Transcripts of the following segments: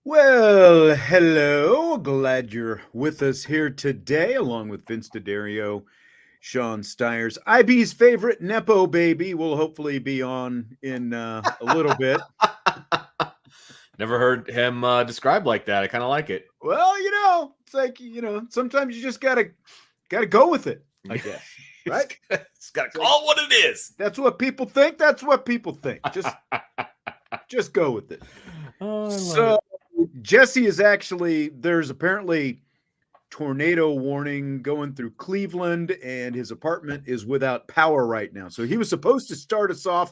Well, hello. Glad you're with us here today, along with Vince D'Addario, Sean Stiers. IB's favorite Nepo baby will hopefully be on in a little bit. Never heard him described like that. I kind of like it. Well, it's like, sometimes you just gotta go with it, I guess. Right? It's got to call it what it is. That's what people think. That's what people think. Just go with it. So Jesse is there's apparently tornado warning going through Cleveland, and his apartment is without power right now. So he was supposed to start us off.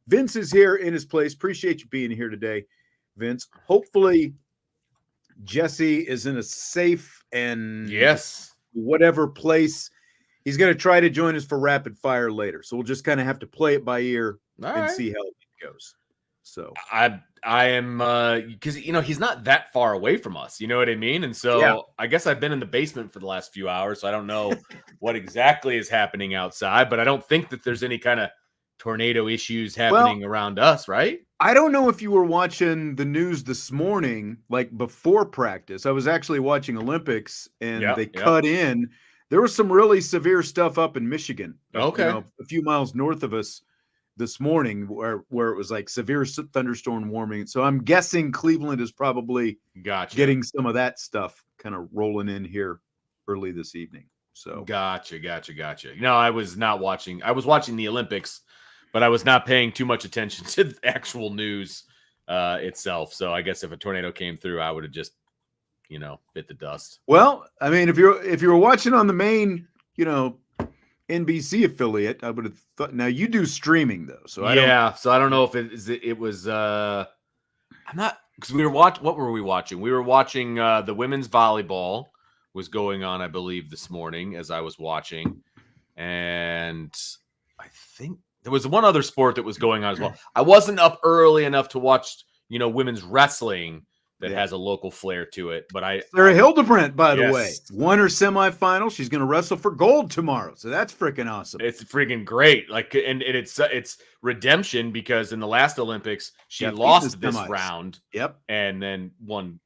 Vince is here in his place. Appreciate you being here today, Vince. Hopefully Jesse is in a safe and whatever place. He's going to try to join us for rapid fire later. So we'll just kind of have to play it by ear and see how it goes. So I am because he's not that far away from us, you know what I mean? And so I guess I've been in the basement for the last few hours, so I don't know what exactly is happening outside, but I don't think that there's any kind of tornado issues happening around us, right? I don't know if you were watching the news this morning, like before practice. I was actually watching Olympics, and they cut in. There was some really severe stuff up in Michigan, a few miles north of us this morning, where it was like severe thunderstorm warning. So I'm guessing Cleveland is probably getting some of that stuff kind of rolling in here early this evening. So gotcha. No, I was not watching. I was watching the Olympics, but I was not paying too much attention to the actual news itself. So I guess if a tornado came through, I would have just bit the dust. Well, I mean, if you're watching on the main, NBC affiliate, I would have thought. Now you do streaming though, so I don't know if it was. I'm not, because we were watching. What were we watching? We were watching the women's volleyball was going on, I believe, this morning as I was watching, and I think there was one other sport that was going on as well. I wasn't up early enough to watch, women's wrestling. That has a local flair to it, but Sarah Hildebrandt, by the way, won her semifinal. She's going to wrestle for gold tomorrow, so that's freaking awesome. It's freaking great, and it's redemption, because in the last Olympics she lost this round, and then won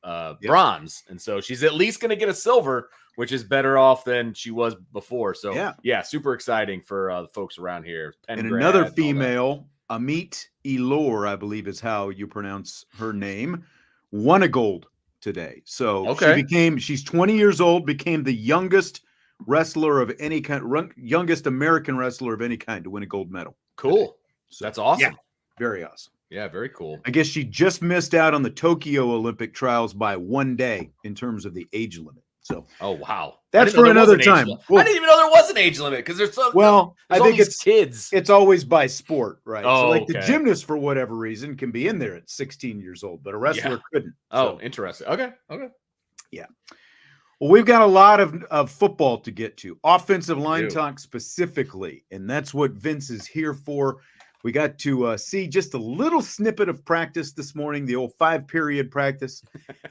bronze, and so she's at least going to get a silver, which is better off than she was before. So super exciting for the folks around here. And another female, Amit Elor, I believe is how you pronounce her name, won a gold today. So she's 20 years old, became the youngest wrestler of any kind, youngest American wrestler of any kind to win a gold medal. Cool. So that's awesome. Yeah, very awesome. Yeah, very cool. I guess she just missed out on the Tokyo Olympic trials by 1 day in terms of the age limit. So, wow, that's for another time. Well, I didn't even know there was an age limit, because there's some. Well, I think it's kids. It's always by sport, right? Oh, so like the gymnast, for whatever reason, can be in there at 16 years old, but a wrestler couldn't. Oh, interesting. Okay. Yeah. Well, we've got a lot of football to get to, offensive line talk specifically, and that's what Vince is here for. We got to see just a little snippet of practice this morning, the old 5-period practice,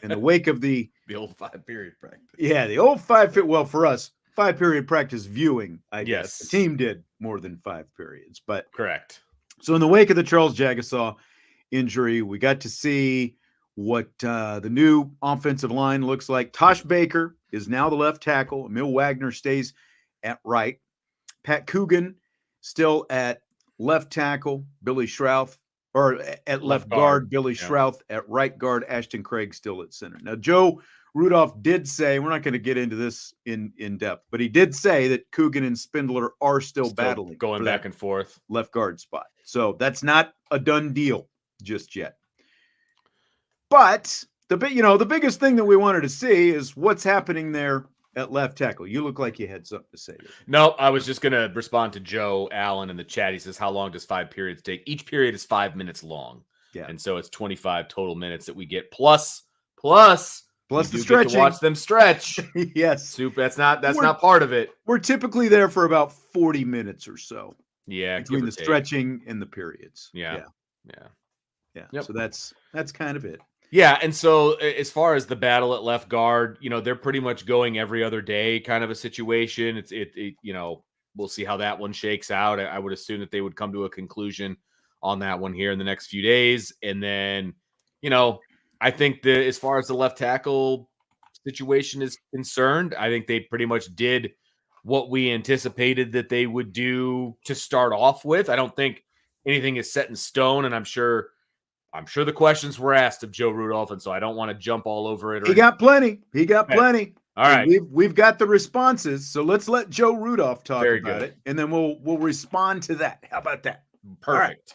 in the wake of the old 5-period practice. Yeah, the old 5. Well, for us, 5-period practice viewing. I guess the team did more than 5 periods, but correct. So in the wake of the Charle Jagusah injury, we got to see what the new offensive line looks like. Tosh Baker is now the left tackle. Aamil Wagner stays at right. Pat Coogan still at left tackle, Billy Schrouth, or at left guard, Billy Schrouth at right guard, Ashton Craig still at center. Now, Joe Rudolph did say, we're not going to get into this in depth, but he did say that Coogan and Spindler are still battling. Going back and forth. Left guard spot. So that's not a done deal just yet. But the biggest thing that we wanted to see is what's happening there at left tackle. You look like you had something to say there. No, I was just going to respond to Joe Allen in the chat. He says, how long does 5 periods take? Each period is 5 minutes long. Yeah. And so it's 25 total minutes that we get plus Plus the stretching. Watch them stretch. Yes. Soup. That's not part of it. We're typically there for about 40 minutes or so. Yeah. Between the stretching and the periods. Yeah. Yep. So that's kind of it. Yeah. And so as far as the battle at left guard, they're pretty much going every other day kind of a situation. It's we'll see how that one shakes out. I would assume that they would come to a conclusion on that one here in the next few days. And then, I think that as far as the left tackle situation is concerned, I think they pretty much did what we anticipated that they would do to start off with. I don't think anything is set in stone, and I'm sure the questions were asked of Joe Rudolph, and so I don't want to jump all over it. He got plenty. Plenty. All right. We've got the responses, so let's let Joe Rudolph talk about it, and then we'll respond to that. How about that? Perfect. Right.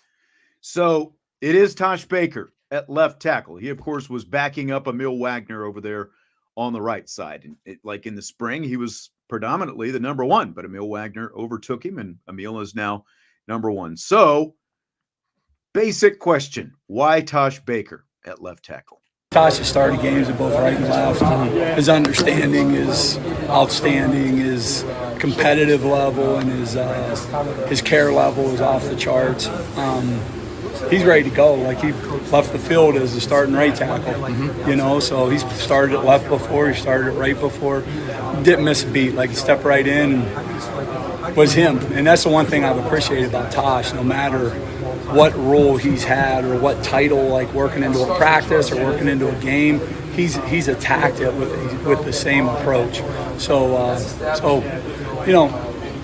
So it is Tosh Baker at left tackle. He, of course, was backing up Aamil Wagner over there on the right side. And like in the spring, he was predominantly the number one, but Aamil Wagner overtook him, and Aamil is now number one. So, basic question: why Tosh Baker at left tackle? Tosh has started games at both right and left. His understanding is outstanding. His competitive level and his care level is off the charts. He's ready to go. Like, he left the field as a starting right tackle, so he's started at left before, he started at right before. Didn't miss a beat. Like, he stepped right in and was him. And that's the one thing I've appreciated about Tosh. No matter what role he's had or what title, like working into a practice or working into a game, he's attacked it with the same approach. So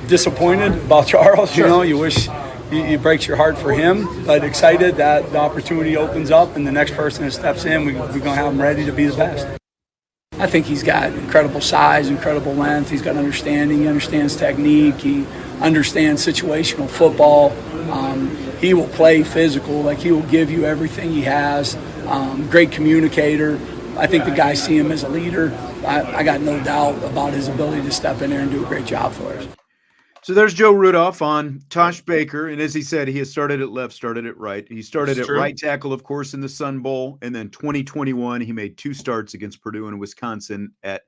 disappointed about Charles. Sure. You wish it breaks your heart for him, but excited that the opportunity opens up and the next person that steps in, we're going to have him ready to be the best. I think he's got incredible size, incredible length. He's got understanding. He understands technique. He understands situational football. He will play physical. Like, he will give you everything he has. Great communicator. I think the guys see him as a leader. I got no doubt about his ability to step in there and do a great job for us. So there's Joe Rudolph on Tosh Baker, and as he said, he has started at left, started at right. He started at right tackle, of course, in the Sun Bowl, and then 2021, he made 2 starts against Purdue and Wisconsin at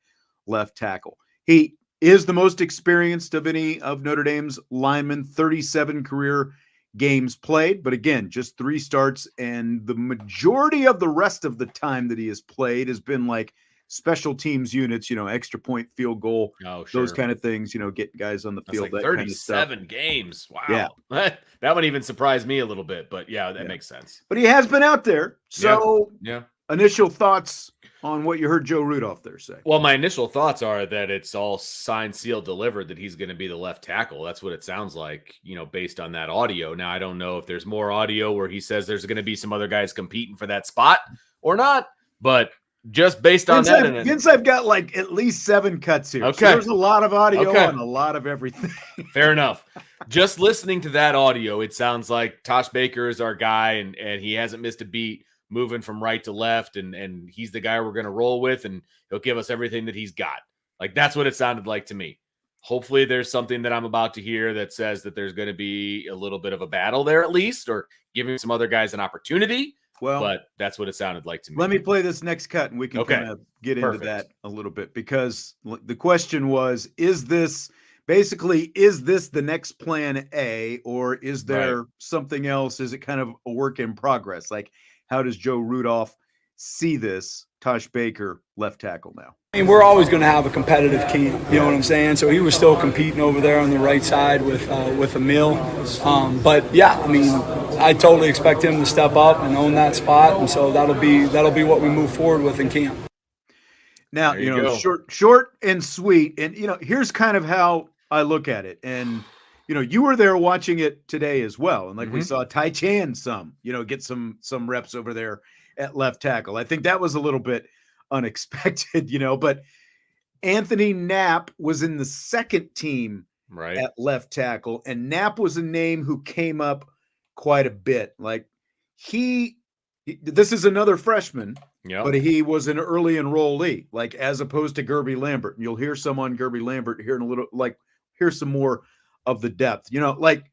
left tackle. He is the most experienced of any of Notre Dame's linemen, 37 career games played, but again, just 3 starts, and the majority of the rest of the time that he has played has been like special teams units, extra point, field goal, those kind of things, getting guys on the field. Like 37 kind of games. Wow. Yeah. That one even surprised me a little bit, but that makes sense. But he has been out there. So initial thoughts on what you heard Joe Rudolph there say. Well, my initial thoughts are that it's all signed, sealed, delivered, that he's going to be the left tackle. That's what it sounds like, based on that audio. Now, I don't know if there's more audio where he says there's going to be some other guys competing for that spot or not, but just based on that. Vince, I've got like at least 7 cuts here. Okay. So there's a lot of audio and a lot of everything. Fair enough. Just listening to that audio, it sounds like Tosh Baker is our guy, and he hasn't missed a beat moving from right to left, and he's the guy we're going to roll with, and he'll give us everything that he's got. Like, that's what it sounded like to me. Hopefully there's something that I'm about to hear that says that there's going to be a little bit of a battle there at least, or giving some other guys an opportunity. Well, but that's what it sounded like to me. Let me play this next cut, and we can kind of get into that a little bit, because the question was, is this the next plan A, or is there something else? Is it kind of a work in progress? Like, how does Joe Rudolph see this Tosh Baker left tackle now? I mean, we're always going to have a competitive camp, you know what I'm saying? So he was still competing over there on the right side with Aamil. But yeah, I mean, I totally expect him to step up and own that spot, and so that'll be what we move forward with in camp. Now, short and sweet, and here's kind of how I look at it. And you were there watching it today as well, and we saw Tai Chan get some reps over there at left tackle. I think that was a little bit unexpected, but Anthonie Knapp was in the second team at left tackle, and Knapp was a name who came up quite a bit. Like, this is another freshman, but he was an early enrollee, like, as opposed to Guerby Lambert. And you'll hear some on Guerby Lambert here in a little, here's some more of the depth, like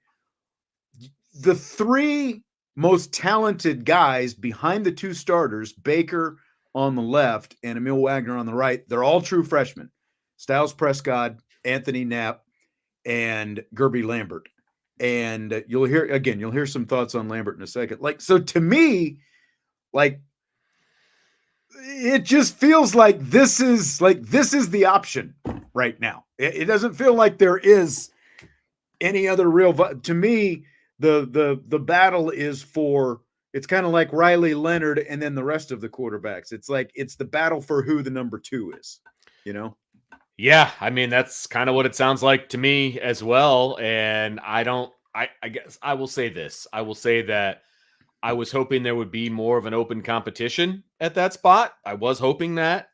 the 3 most talented guys behind the 2 starters, Baker, on the left and Aamil Wagner on the right. They're all true freshmen. Styles Prescod, Anthonie Knapp, and Guerby Lambert. And you'll hear some thoughts on Lambert in a second. Like, so to me, like, it just feels like this is the option right now. It doesn't feel like there is any other real, to me, the battle is for, it's kind of like Riley Leonard and then the rest of the quarterbacks. It's like, it's the battle for who the number 2 is, you know? Yeah, I mean, that's kind of what it sounds like to me as well. And I guess I will say this. I will say that I was hoping there would be more of an open competition at that spot. I was hoping that.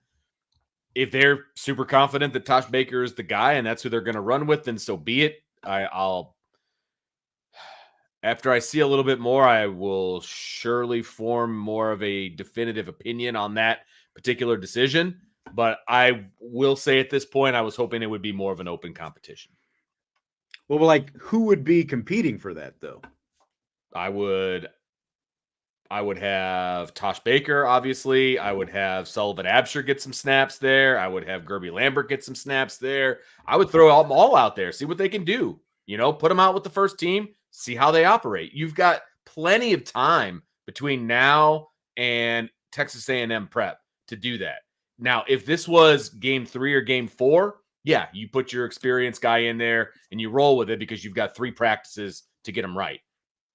If they're super confident that Tosh Baker is the guy and that's who they're going to run with, then so be it. I'll after I see a little bit more, I will surely form more of a definitive opinion on that particular decision. But I will say at this point, I was hoping it would be more of an open competition. Well, like, who would be competing for that, though? I would have Tosh Baker, obviously. I would have Sullivan Absher get some snaps there. I would have Guerby Lambert get some snaps there. I would throw them all out there, see what they can do. You know, put them out with the first team, see how they operate. You've got plenty of time between now and Texas A&M prep to do that. Now, if this was game 3 or game 4, yeah, you put your experienced guy in there and you roll with it because you've got 3 practices to get them right.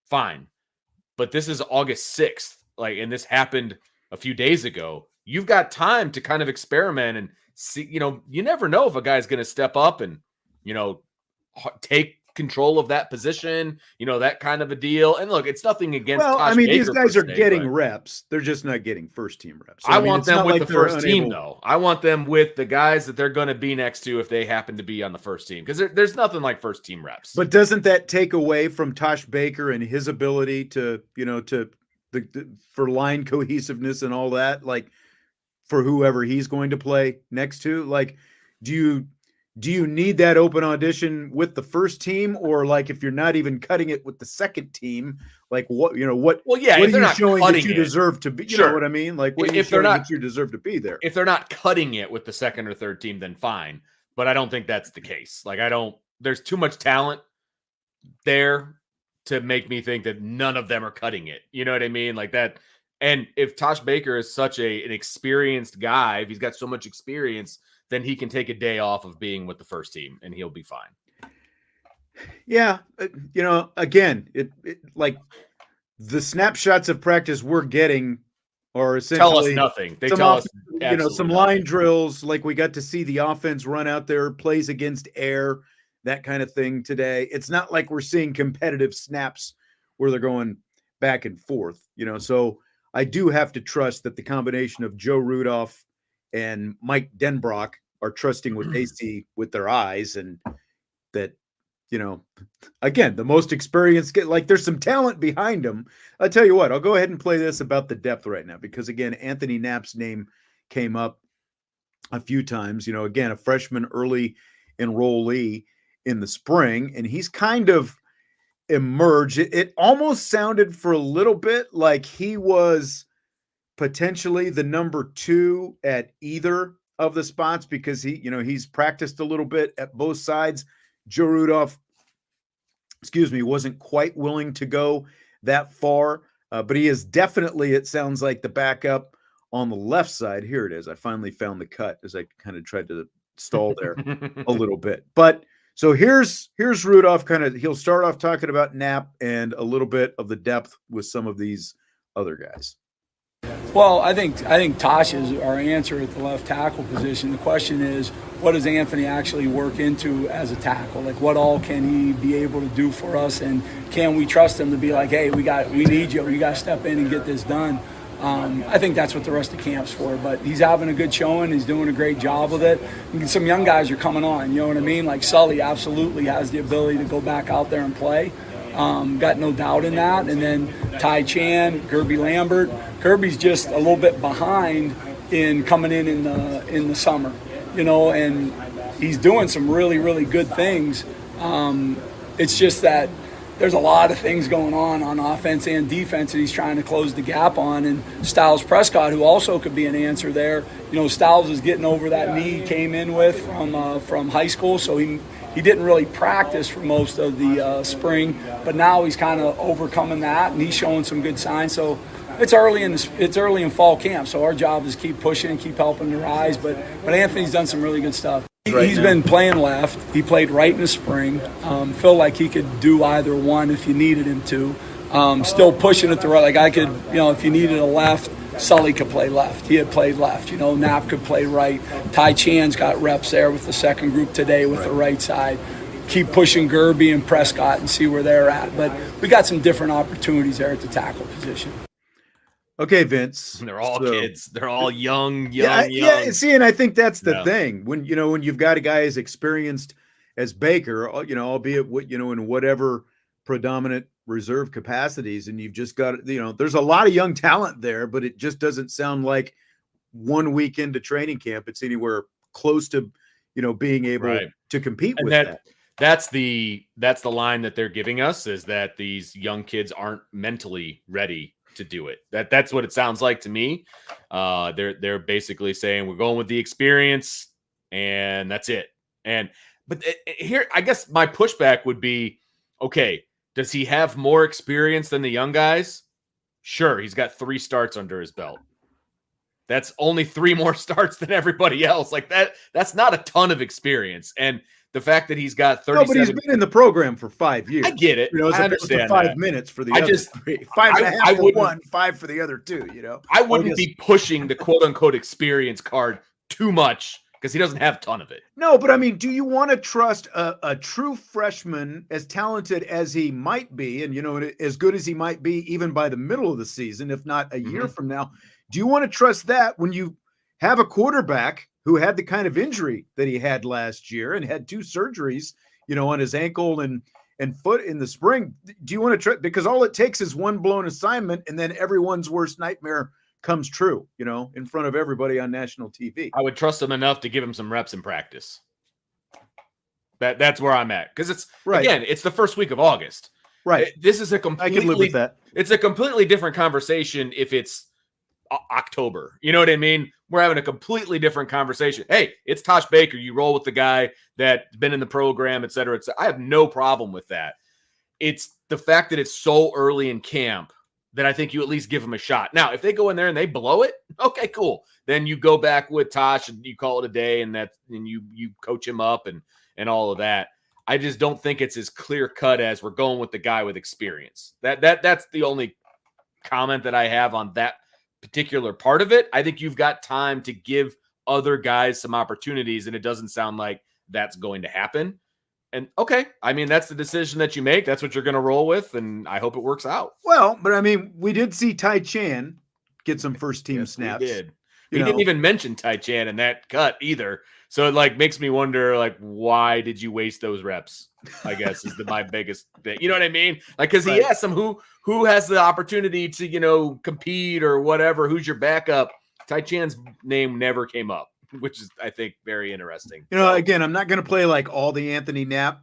Fine. But this is August 6th, and this happened a few days ago. You've got time to kind of experiment and see, you never know if a guy's going to step up and, take control of that position, that kind of a deal. And look, it's nothing against Tosh Baker, these guys are getting reps. They're just not getting first team reps. So, I want them with the first team, though. I want them with the guys that they're going to be next to if they happen to be on the first team, because there's nothing like first team reps. But doesn't that take away from Tosh Baker and his ability to, for line cohesiveness and all that, like for whoever he's going to play next to? Like, do you need that open audition with the first team, or like if you're not even cutting it with the second team, like what are you showing that you deserve to be? You know what I mean? Like, what are you showing that you deserve to be there? If they're not cutting it with the second or third team, then fine. But I don't think that's the case. Like, there's too much talent there to make me think that none of them are cutting it. You know what I mean? Like that. And if Tosh Baker is such an experienced guy, if he's got so much experience, then he can take a day off of being with the first team and he'll be fine. Yeah. Again, it like the snapshots of practice we're getting are essentially tell us nothing. They tell us, some line drills. Like, we got to see the offense run out there, plays against air, that kind of thing today. It's not like we're seeing competitive snaps where they're going back and forth, so I do have to trust that the combination of Joe Rudolph and Mike Denbrock are trusting what they see with their eyes, and that, again, the most experienced, like, there's some talent behind them. I'll tell you what, I'll go ahead and play this about the depth right now, because again, Anthonie Knapp's name came up a few times, again, a freshman early enrollee in the spring, and he's kind of emerged. It almost sounded for a little bit like he was potentially the number 2 at either of the spots, because he's practiced a little bit at both sides. Joe Rudolph, wasn't quite willing to go that far, but he is definitely, it sounds like, the backup on the left side. Here it is. I finally found the cut as I kind of tried to stall there a little bit. But so here's Rudolph. He'll start off talking about Knapp and a little bit of the depth with some of these other guys. Well, I think Tosh is our answer at the left tackle position. The question is, what does Anthonie actually work into as a tackle? Like, what all can he be able to do for us, and can we trust him to be like, hey, we need you. You got to step in and get this done. I think that's what the rest of camp's for. But he's having a good showing. He's doing a great job with it. And some young guys are coming on. You know what I mean? Like Sully absolutely has the ability to go back out there and play. Got no doubt in that. And then Ty Chan, Guerby Lambert. Guerby's just a little bit behind in coming in the summer, and he's doing some really, really good things. It's just that there's a lot of things going on offense and defense that he's trying to close the gap on. And Styles Prescod, who also could be an answer there. Styles is getting over that knee he came in with from high school, so he didn't really practice for most of the spring, but now he's kind of overcoming that, and he's showing some good signs. So it's early in fall camp, so our job is keep pushing, keep helping the rise. But Anthony's done some really good stuff. He's been playing left. He played right in the spring. Feel like he could do either one if you needed him to. Still pushing it the right. Like I could, if you needed a left, Sully could play left. He had played left. Knapp could play right. Ty Chan's got reps there with the second group today with the right side. Keep pushing Guerby and Prescod and see where they're at. But we got some different opportunities there at the tackle position. Okay, Vince. They're all kids. They're all young. Yeah. See, and I think that's the thing. When you've got a guy as experienced as Baker, albeit in whatever predominant reserve capacities, and you've just got there's a lot of young talent there, but it just doesn't sound like 1 week into training camp it's anywhere close to being able to compete with that. That's the line that they're giving us, is that these young kids aren't mentally ready to do it. That's what it sounds like to me. They're basically saying we're going with the experience and that's it. But here, I guess my pushback would be, okay, does he have more experience than the young guys? Sure, he's got 3 starts under his belt. That's only 3 more starts than everybody else. Like that's not a ton of experience. And the fact that he's got 37. No, but he's been in the program for 5 years. I get it. I understand 5 minutes for the other 3. 5.5 for one, 5 for the other 2. I wouldn't be pushing the quote unquote experience card too much because he doesn't have a ton of it. No, but I mean, do you want to trust a true freshman, as talented as he might be, and as good as he might be even by the middle of the season, if not a year from now? Do you want to trust that when you have a quarterback who had the kind of injury that he had last year and had 2 surgeries, on his ankle and foot in the spring? Do you want to trust? Because all it takes is one blown assignment, and then everyone's worst nightmare comes true, in front of everybody on national TV. I would trust him enough to give him some reps in practice. That's where I'm at. Because again, it's the first week of August. Right. This is I can live with that. It's a completely different conversation if it's October. You know what I mean? We're having a completely different conversation. Hey, it's Tosh Baker. You roll with the guy that's been in the program, et cetera, et cetera. I have no problem with that. It's the fact that it's so early in camp that I think you at least give them a shot. Now, if they go in there and they blow it, okay, cool. Then you go back with Tosh and you call it a day, and you coach him up and all of that. I just don't think it's as clear cut as we're going with the guy with experience. That's the only comment that I have on that particular part of it. I think you've got time to give other guys some opportunities, and it doesn't sound like that's going to happen. And okay, I mean, that's the decision that you make. That's what you're going to roll with, and I hope it works out. Well, but I mean, we did see Ty Chan get some first team snaps. We did. He didn't even mention Ty Chan in that cut either. So it makes me wonder, why did you waste those reps? I guess is my biggest thing. You know what I mean? Because he asked him who has the opportunity to, compete or whatever. Who's your backup? Ty Chan's name never came up, which is, I think, very interesting. Again, I'm not going to play all the Anthonie Knapp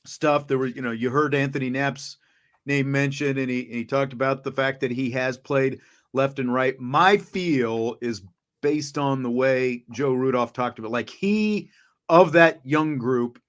stuff. There were, you heard Anthonie Knapp's name mentioned, and he talked about the fact that he has played left and right. My feel is based on the way Joe Rudolph talked about, of that young group,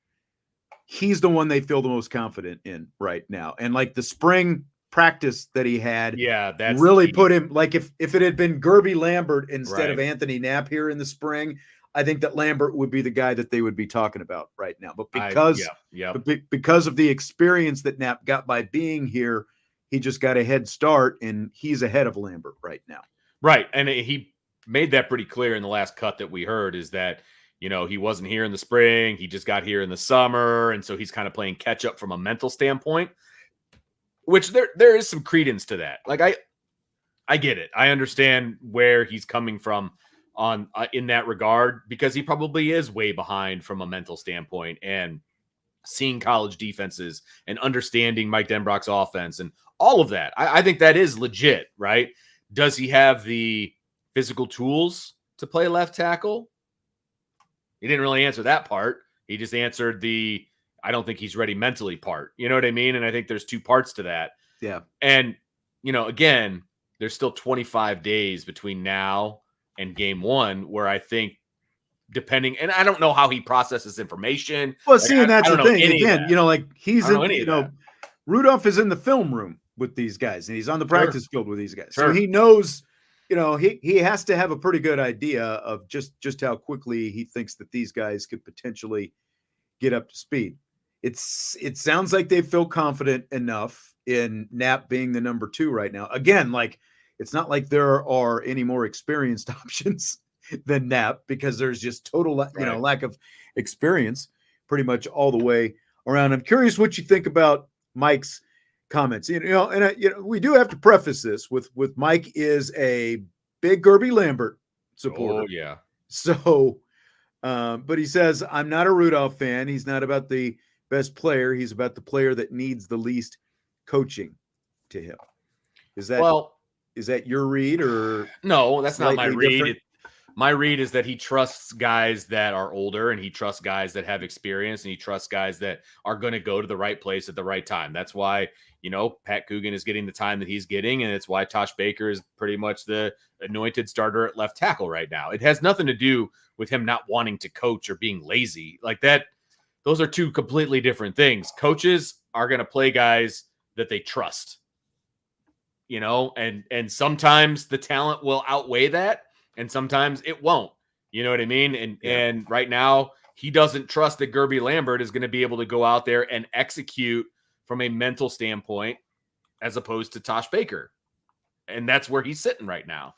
he's the one they feel the most confident in right now. And the spring practice that he had, that's really put him, if it had been Guerby Lambert instead of Anthonie Knapp here in the spring, I think that Lambert would be the guy that they would be talking about right now. But because of the experience that Knapp got by being here, he just got a head start, and he's ahead of Lambert right now. Right. And he made that pretty clear in the last cut that we heard, is that, he wasn't here in the spring. He just got here in the summer. And so he's kind of playing catch up from a mental standpoint, which there is some credence to that. I get it. I understand where he's coming from in that regard, because he probably is way behind from a mental standpoint, and seeing college defenses and understanding Mike Denbrock's offense and all of that. I think that is legit, right? Does he have the physical tools to play left tackle? He didn't really answer that part. He just answered I don't think he's ready mentally part. You know what I mean? And I think there's two parts to that. Yeah. And, again, there's still 25 days between now and game one where I think depending, and I don't know how he processes information. Well, see, and that's the thing. Again, he's in, Rudolph is in the film room with these guys and he's on the practice field with these guys. Sure. So he knows, he has to have a pretty good idea of just how quickly he thinks that these guys could potentially get up to speed. It sounds like they feel confident enough in Knapp being the number 2 right now. Again, it's not like there are any more experienced options than Knapp because there's just total, lack of experience pretty much all the way around. I'm curious what you think about Mike's comments. We do have to preface this with Mike is a big Guerby Lambert supporter. Oh yeah. So, but he says, I'm not a Rudolph fan. He's not about the best player. He's about the player that needs the least coaching to him. Is that your read or no? That's not my read. My read is that he trusts guys that are older and he trusts guys that have experience and he trusts guys that are going to go to the right place at the right time. That's why, Pat Coogan is getting the time that he's getting. And it's why Tosh Baker is pretty much the anointed starter at left tackle right now. It has nothing to do with him not wanting to coach or being lazy like that. Those are two completely different things. Coaches are going to play guys that they trust, and sometimes the talent will outweigh that. And sometimes it won't. You know what I mean? And right now, he doesn't trust that Guerby Lambert is going to be able to go out there and execute from a mental standpoint as opposed to Tosh Baker. And that's where he's sitting right now.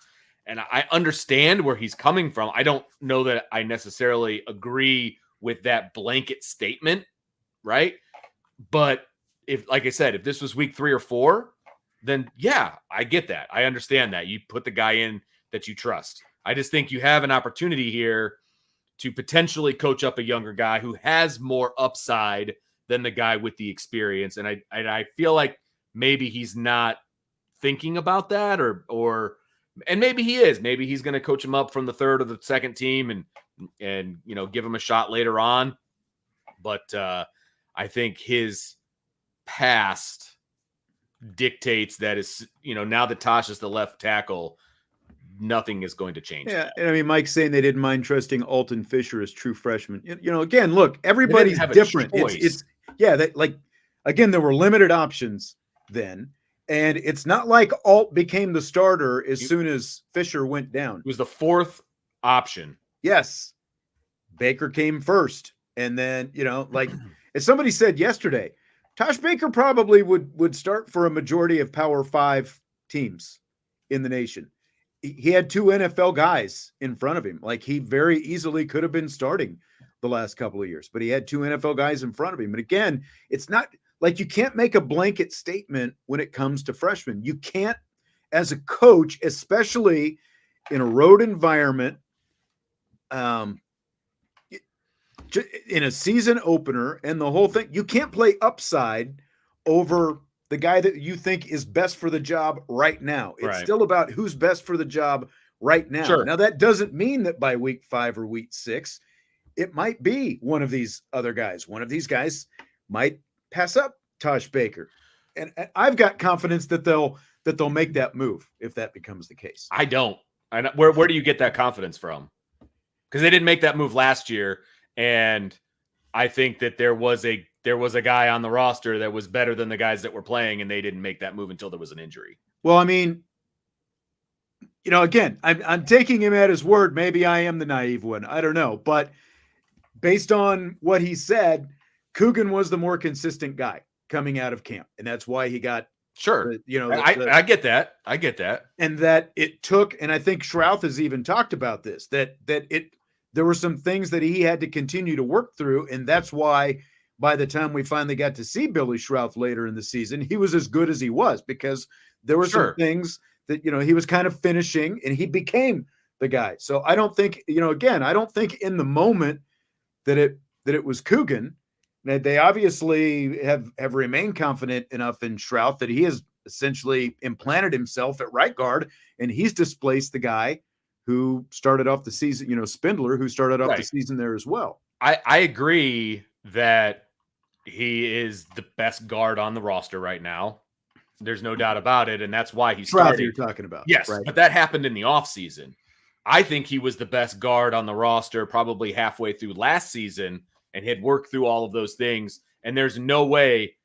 And I understand where he's coming from. I don't know that I necessarily agree with that blanket statement, right? But like I said, if this was week 3 or 4, then yeah, I get that. I understand that. You put the guy in that you trust. I just think you have an opportunity here to potentially coach up a younger guy who has more upside than the guy with the experience. And I feel like maybe he's not thinking about that and maybe he is. Maybe he's going to coach him up from the third or the second team and give him a shot later on. But I think his past dictates that is, now that Tosh is the left tackle, nothing is going to change. Yeah, and I mean, Mike's saying they didn't mind trusting Alton Fisher as true freshman. Again, look, everybody's different. Again, there were limited options then, and it's not like Alt became the starter as soon as Fisher went down. It was the 4th option. Yes, Baker came first, and then as somebody said yesterday, Tosh Baker probably would start for a majority of Power 5 teams in the nation. He had 2 NFL guys in front of him. He very easily could have been starting the last couple of years, but he had 2 NFL guys in front of him. And again, it's not like you can't make a blanket statement when it comes to freshmen. You can't, as a coach, especially in a road environment, in a season opener and the whole thing, you can't play upside over the guy that you think is best for the job right now. It's still about who's best for the job right now. Sure. Now, that doesn't mean that by week 5 or week 6, it might be one of these other guys. One of these guys might pass up Tosh Baker. And I've got confidence that they'll make that move if that becomes the case. I don't. Where do you get that confidence from? Because they didn't make that move last year. And I think that there was a guy on the roster that was better than the guys that were playing, and they didn't make that move until there was an injury. Well, I mean, again, I'm taking him at his word. Maybe I am the naive one. I don't know. But based on what he said, Coogan was the more consistent guy coming out of camp. And that's why he got sure. I get that. I get that. And that it took, and I think Schrouth has even talked about this, that there were some things that he had to continue to work through. And that's why by the time we finally got to see Billy Schrouth later in the season, he was as good as he was, because there were some things that, he was kind of finishing and he became the guy. So I don't think, again, I don't think in the moment that it was Coogan. They obviously have remained confident enough in Schrouth that he has essentially implanted himself at right guard, and he's displaced the guy who started off the season, Spindler, who started off the season there as well. I agree that he is the best guard on the roster right now. There's no doubt about it, and that's why he's starting. You're talking about. Yes, right? But that happened in the offseason. I think he was the best guard on the roster probably halfway through last season and had worked through all of those things. And there's no way,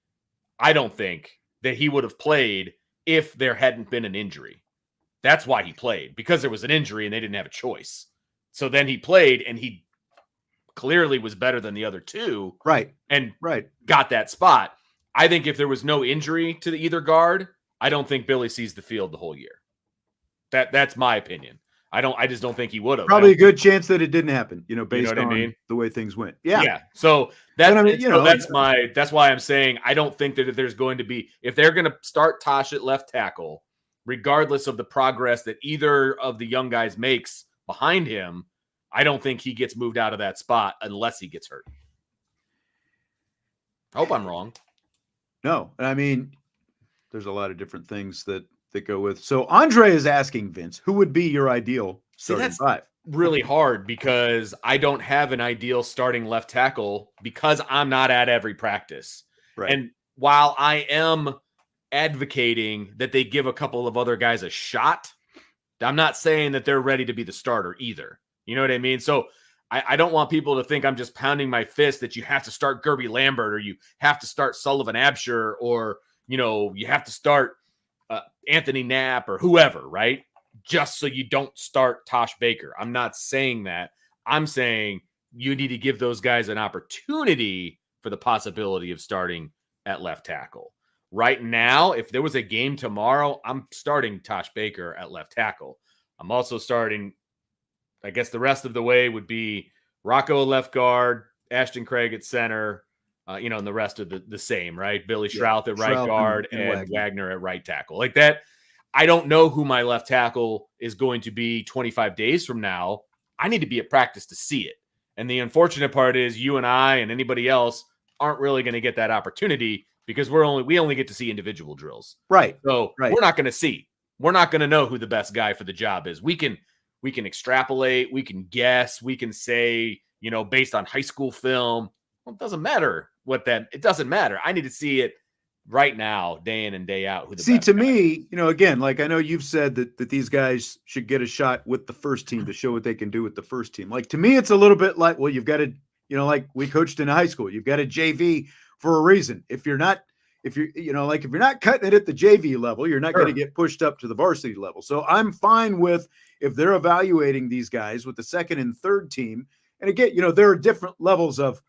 I don't think, that he would have played if there hadn't been an injury. That's why he played, because there was an injury and they didn't have a choice. So then he played, and he clearly was better than the other two. Right. And got that spot. I think if there was no injury to either guard, I don't think Billy sees the field the whole year. That's my opinion. I just don't think he would have. Probably a good chance that it didn't happen, based on the way things went. Yeah. Yeah. So that's why I'm saying I don't think that there's going to be, if they're going to start Tosh at left tackle, regardless of the progress that either of the young guys makes behind him, I don't think he gets moved out of that spot unless he gets hurt. I hope I'm wrong. No, I mean, there's a lot of different things that go with. So Andre is asking, Vince, who would be your ideal starting five? Really hard because I don't have an ideal starting left tackle because I'm not at every practice. Right. And while I am advocating that they give a couple of other guys a shot, I'm not saying that they're ready to be the starter either. You know what I mean? So I don't want people to think I'm just pounding my fist that you have to start Guerby Lambert or you have to start Sullivan Absher or, you have to start Anthonie Knapp or whoever, right? Just so you don't start Tosh Baker. I'm not saying that. I'm saying you need to give those guys an opportunity for the possibility of starting at left tackle. Right now, if there was a game tomorrow, I'm starting Tosh Baker at left tackle. I'm also starting, I guess the rest of the way would be Rocco left guard, Ashton Craig at center, and the rest of the same, right? Billy Shrouth at right guard and Wagner at right tackle. Like that, I don't know who my left tackle is going to be 25 days from now. I need to be at practice to see it. And the unfortunate part is you and I and anybody else aren't really going to get that opportunity because we only get to see individual drills. Right. So we're not going to see. We're not going to know who the best guy for the job is. We can extrapolate, we can guess, we can say, based on high school film. Well, it doesn't matter it doesn't matter. I need to see it right now, day in and day out. Me, again, like I know you've said that these guys should get a shot with the first team to show what they can do with the first team. Like to me, it's a little bit like, well, you've got to, like we coached in high school, you've got a JV for a reason. If you're not cutting it at the JV level, you're not going to get pushed up to the varsity level. So I'm fine with if they're evaluating these guys with the second and third team. And again, there are different levels of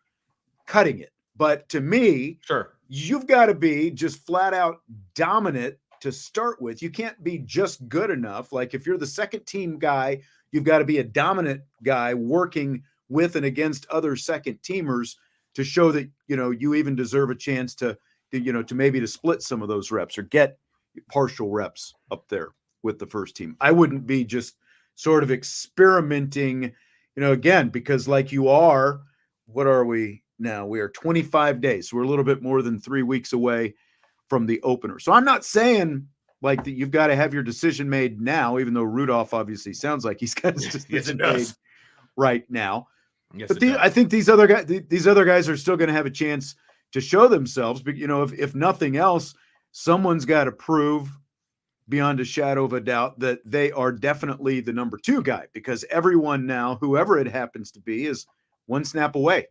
cutting it. But to me, you've got to be just flat out dominant to start with. You can't be just good enough. Like if you're the second team guy, you've got to be a dominant guy working with and against other second teamers to show that, you even deserve a chance to maybe to split some of those reps or get partial reps up there with the first team. I wouldn't be just sort of experimenting, again, because like you are, what are we now? We are 25 days. So we're a little bit more than 3 weeks away from the opener. So I'm not saying like that you've got to have your decision made now, even though Rudolph obviously sounds like he's got his decision made right now. Yes, but I think these other guys are still going to have a chance to show themselves. But, if nothing else, someone's got to prove beyond a shadow of a doubt that they are definitely the number 2 guy, because everyone now, whoever it happens to be, is one snap away.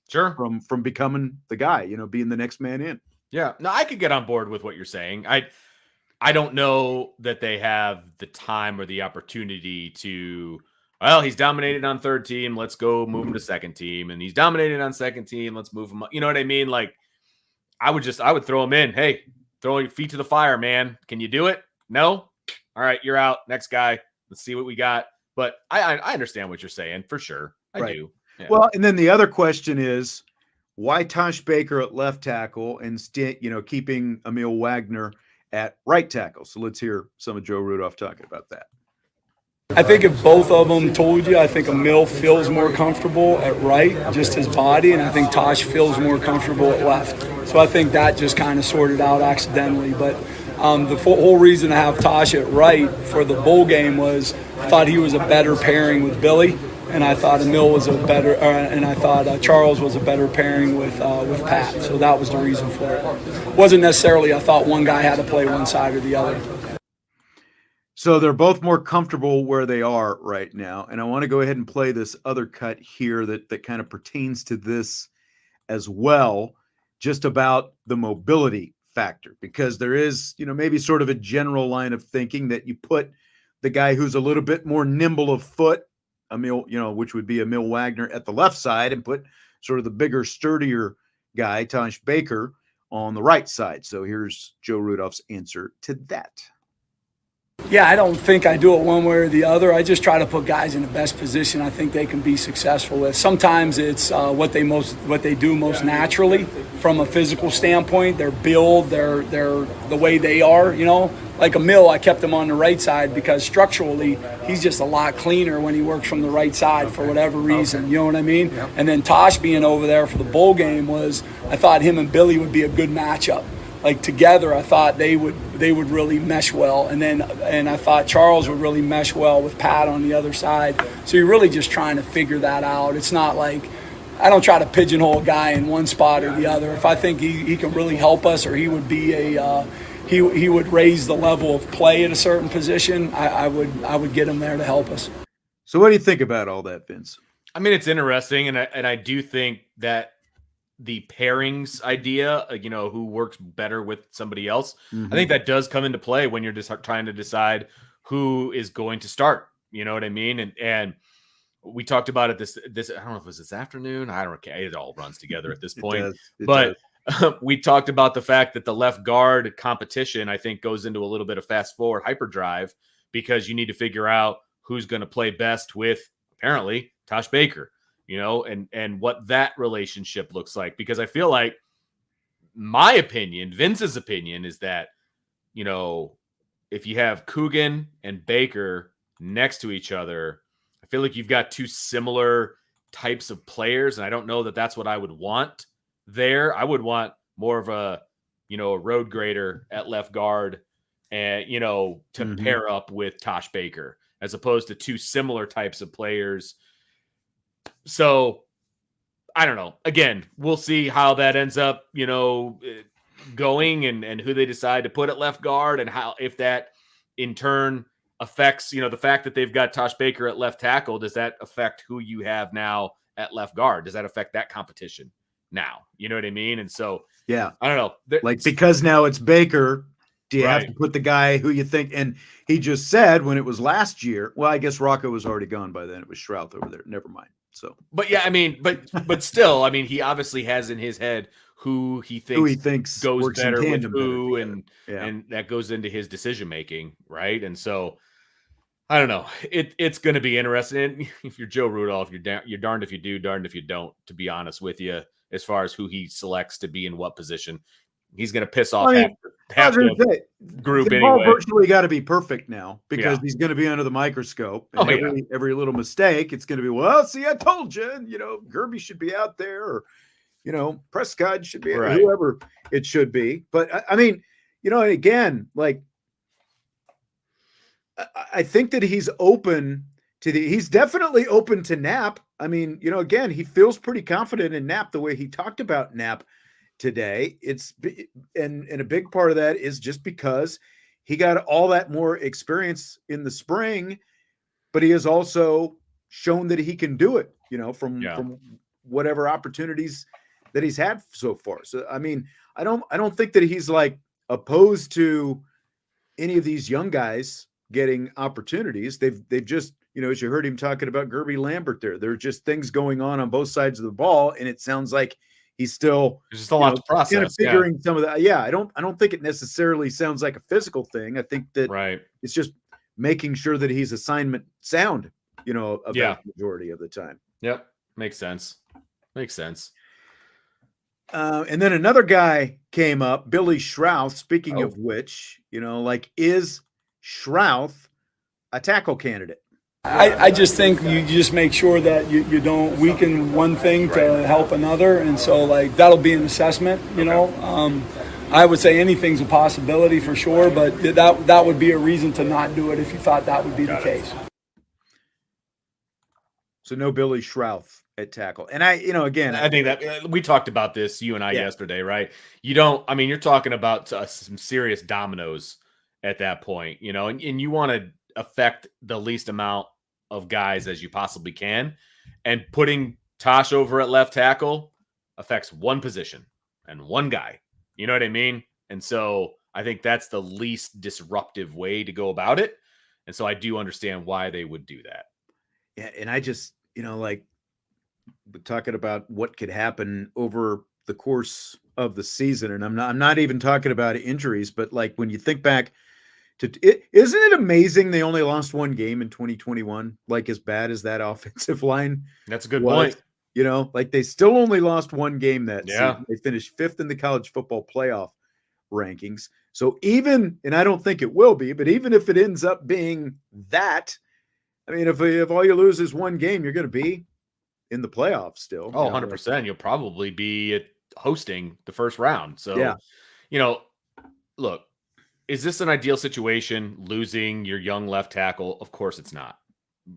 Sure. From becoming the guy, being the next man in. Yeah. No, I could get on board with what you're saying. I don't know that they have the time or the opportunity to, well, he's dominated on third team, let's go move him to second team. And he's dominated on second team, let's move him up. You know what I mean? Like I would throw him in. Hey, throw your feet to the fire, man. Can you do it? No? All right, you're out. Next guy. Let's see what we got. But I understand what you're saying for sure. I do. Yeah. Well, and then the other question is, why Tosh Baker at left tackle and keeping Aamil Wagner at right tackle? So let's hear some of Joe Rudolph talking about that. I think if both of them told you, I think Aamil feels more comfortable at right, just his body, and I think Tosh feels more comfortable at left. So I think that just kind of sorted out accidentally. But the whole reason to have Tosh at right for the bowl game was I thought he was a better pairing with Billy. and I thought Aamil was and I thought Charles was a better pairing with Pat. So that was the reason for it. Wasn't necessarily I thought one guy had to play one side or the other. So they're both more comfortable where they are right now, and I want to go ahead and play this other cut here that kind of pertains to this as well, just about the mobility factor, because there is, maybe sort of a general line of thinking that you put the guy who's a little bit more nimble of foot, Aamil, which would be Aamil Wagner at the left side, and put sort of the bigger, sturdier guy, Tosh Baker, on the right side. So here's Joe Rudolph's answer to that. Yeah, I don't think I do it one way or the other. I just try to put guys in the best position I think they can be successful with. Sometimes it's what they do most naturally from a physical standpoint, their build, their the way they are, Like Aamil, I kept him on the right side because structurally he's just a lot cleaner when he works from the right side for whatever reason, you know what I mean? Yep. And then Tosh being over there for the bowl game I thought him and Billy would be a good matchup. Like together, I thought they would really mesh well, and I thought Charles would really mesh well with Pat on the other side. So you're really just trying to figure that out. It's not like I don't try to pigeonhole a guy in one spot or the other. If I think he can really help us, or he would be he would raise the level of play at a certain position, I would get him there to help us. So what do you think about all that, Vince? I mean, it's interesting, and I do think that the pairings idea, who works better with somebody else. Mm-hmm. I think that does come into play when you're just trying to decide who is going to start. You know what I mean? And we talked about it this I don't know if it was this afternoon. I don't care. It all runs together at this point. But we talked about the fact that the left guard competition, I think, goes into a little bit of fast forward hyperdrive, because you need to figure out who's going to play best with, apparently, Tosh Baker. And what that relationship looks like. Because I feel like my opinion, Vince's opinion, is that, if you have Coogan and Baker next to each other, I feel like you've got two similar types of players. And I don't know that that's what I would want there. I would want more of a road grader at left guard and, to pair up with Tosh Baker, as opposed to two similar types of players. So I don't know. Again, we'll see how that ends up, going and who they decide to put at left guard, and how, if that in turn affects, the fact that they've got Tosh Baker at left tackle, does that affect who you have now at left guard? Does that affect that competition now? You know what I mean? And so, yeah, I don't know. Because now it's Baker, do you have to put the guy who you think? And he just said when it was last year, well, I guess Rocco was already gone by then. It was Shrouth over there. Never mind. So, but yeah, I mean, but still, I mean, he obviously has in his head who he thinks goes better with who, and that goes into his decision making, right? And so, I don't know. It's going to be interesting. If you're Joe Rudolph, you're darned if you do, darned if you don't. To be honest with you, as far as who he selects to be in what position, he's going to piss off half the group anyway. All virtually got to be perfect now, because he's going to be under the microscope. And every little mistake, it's going to be, well, see, I told you, Guerby should be out there, or, Prescod should be, or whoever it should be. But I mean, again, like, I think that he's open to he's definitely open to Knapp. I mean, again, he feels pretty confident in Knapp the way he talked about Knapp today. And a big part of that is just because he got all that more experience in the spring, but he has also shown that he can do it, from whatever opportunities that he's had so far. So, I mean, I don't think that he's like opposed to any of these young guys getting opportunities. They've just, as you heard him talking about Guerby Lambert there are just things going on both sides of the ball. And it sounds like he's still there's just a lot to process, kind of figuring some of that. Yeah. I don't think it necessarily sounds like a physical thing. I think that it's just making sure that he's assignment sound, the majority of the time. Yep. Makes sense. And then another guy came up, Billy Shrouth, speaking of which, is Shrouth a tackle candidate? I just think you just make sure that you don't weaken one thing to help another. And so, that'll be an assessment, I would say anything's a possibility for sure, but that would be a reason to not do it if you thought that would be the case. So no Billy Schrauth at tackle. And I think that we talked about this, you and I yesterday, right? You're talking about some serious dominoes at that point, and you want to affect the least amount of guys as you possibly can. And putting Tosh over at left tackle affects one position and one guy. You know what I mean? And so I think that's the least disruptive way to go about it. And so I do understand why they would do that. Yeah. And I just, like we're talking about what could happen over the course of the season. And I'm not even talking about injuries, but like when you think back to it, isn't it amazing they only lost one game in 2021? Like as bad as that offensive line. That's a good point. Like they still only lost one game that season. They finished 5th in the college football playoff rankings. So even, and I don't think it will be, but even if it ends up being that, I mean, if all you lose is one game, you're going to be in the playoffs still. Oh, 100%. You'll probably be hosting the first round. So, look, is this an ideal situation, losing your young left tackle? Of course it's not.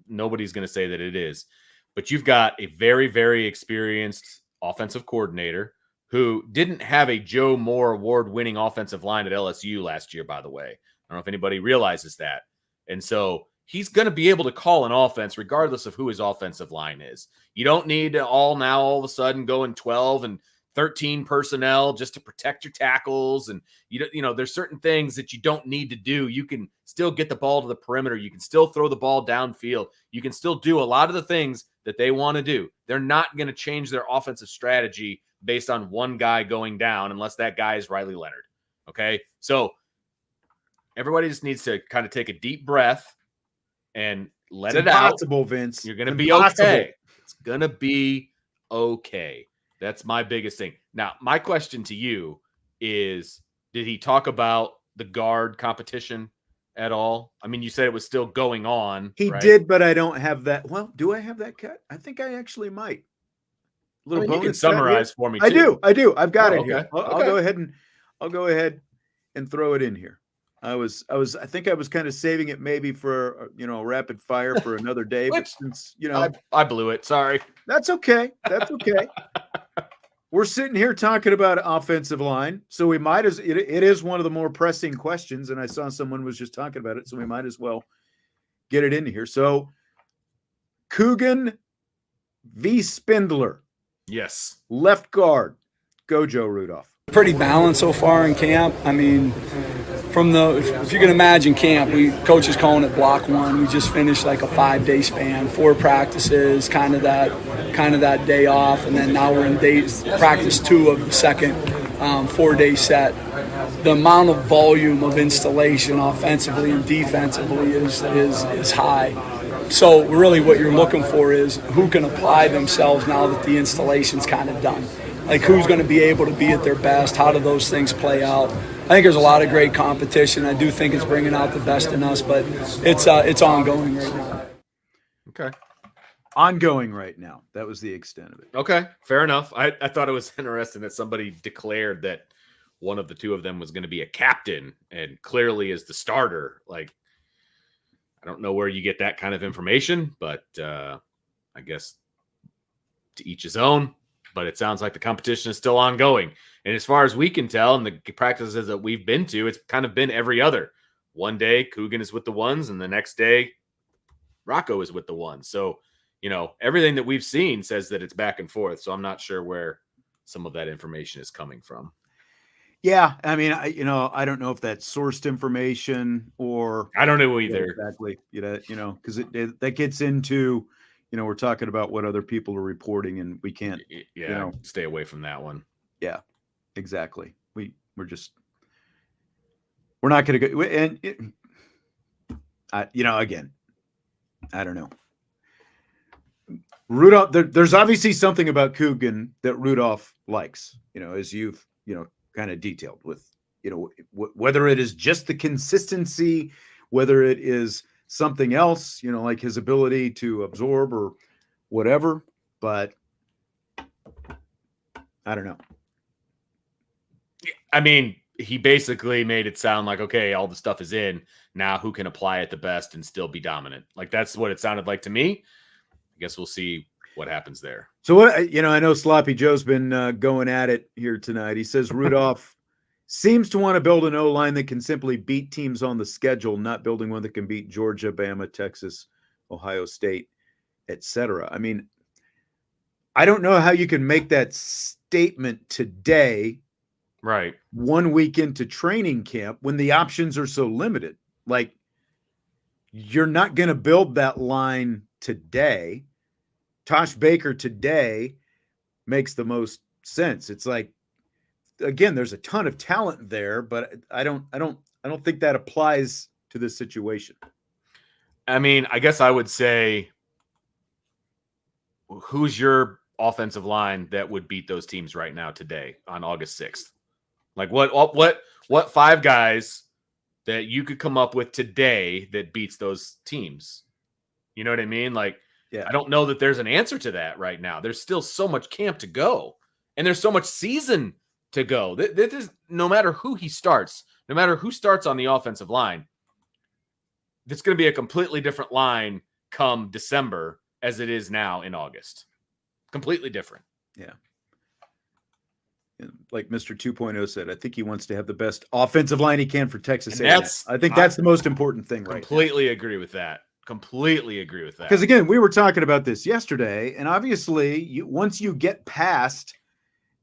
Nobody's going to say that it is. But you've got a very, very experienced offensive coordinator who didn't have a Joe Moore award-winning offensive line at LSU last year, by the way. I don't know if anybody realizes that. And so he's going to be able to call an offense regardless of who his offensive line is. You don't need to all of a sudden go in 12 and 13 personnel just to protect your tackles. And, there's certain things that you don't need to do. You can still get the ball to the perimeter. You can still throw the ball downfield. You can still do a lot of the things that they want to do. They're not going to change their offensive strategy based on one guy going down unless that guy is Riley Leonard. Okay. So everybody just needs to kind of take a deep breath and let it out. It's impossible, Vince. You're going to be okay. It's going to be okay. That's my biggest thing. Now, my question to you is, did he talk about the guard competition at all? I mean, you said it was still going on. He did, but I don't have that. Well, do I have that cut? I think I actually might. You can summarize for me. Too. I do. I've got it here. I'll go ahead and throw it in here. I think I was kind of saving it maybe for rapid fire for another day. But since I blew it. Sorry. That's okay. We're sitting here talking about offensive line, so we might it is one of the more pressing questions, and I saw someone was just talking about it, so we might as well get it in here. So, Coogan v. Spindler. Yes. Left guard. Go, Joe Rudolph. Pretty balanced so far in camp. I mean, if you can imagine camp, coach is calling it block 1. We just finished like a 5-day span, 4 practices, kind of that day off, and then now we're in practice 2 of the second 4-day set. The amount of volume of installation offensively and defensively is high. So really what you're looking for is who can apply themselves now that the installation's kind of done. Like who's going to be able to be at their best? How do those things play out? I think there's a lot of great competition. I do think it's bringing out the best in us, but it's ongoing right now. Okay. Ongoing right now. That was the extent of it. Okay, fair enough. I thought it was interesting that somebody declared that one of the two of them was going to be a captain and clearly is the starter. Like, I don't know where you get that kind of information, but I guess to each his own. But it sounds like the competition is still ongoing. And as far as we can tell, and the practices that we've been to, it's kind of been every other. One day, Coogan is with the ones, and the next day, Rocco is with the ones. So, everything that we've seen says that it's back and forth. So I'm not sure where some of that information is coming from. Yeah, I mean, I don't know if that's sourced information or I don't know either. Exactly. Because that gets into. We're talking about what other people are reporting, and we can't. Stay away from that one. Yeah, exactly. We're not going to go. And again, I don't know. Rudolph. There's obviously something about Coogan that Rudolph likes. As you've kind of detailed with whether it is just the consistency, whether it is something else, like his ability to absorb or whatever, but I don't know. I mean, he basically made it sound like, okay, all the stuff is in now, who can apply it the best and still be dominant? Like that's what it sounded like to me. I guess we'll see what happens there. So what, I know Sloppy Joe's been going at it here tonight. He says Rudolph seems to want to build an O-line that can simply beat teams on the schedule, not building one that can beat Georgia, Bama, Texas, Ohio State, etc. I mean, I don't know how you can make that statement today, right? 1 week into training camp when the options are so limited. Like, you're not going to build that line today. Tosh Baker today makes the most sense. It's like, again, there's a ton of talent there, but I don't think that applies to this situation. I mean, I guess I would say, who's your offensive line that would beat those teams right now today on August 6th? Like what 5 guys that you could come up with today that beats those teams? You know what I mean? Like, yeah. I don't know that there's an answer to that right now. There's still so much camp to go, and there's so much season to go. This is, no matter who he starts, no matter who starts on the offensive line, it's going to be a completely different line come December as it is now in August. Completely different. Yeah. And like Mr. 2.0 said, I think he wants to have the best offensive line he can for Texas A&M. I think that's the most important thing right now. Completely agree with that. Completely agree with that. Because again, we were talking about this yesterday, and obviously, once you get past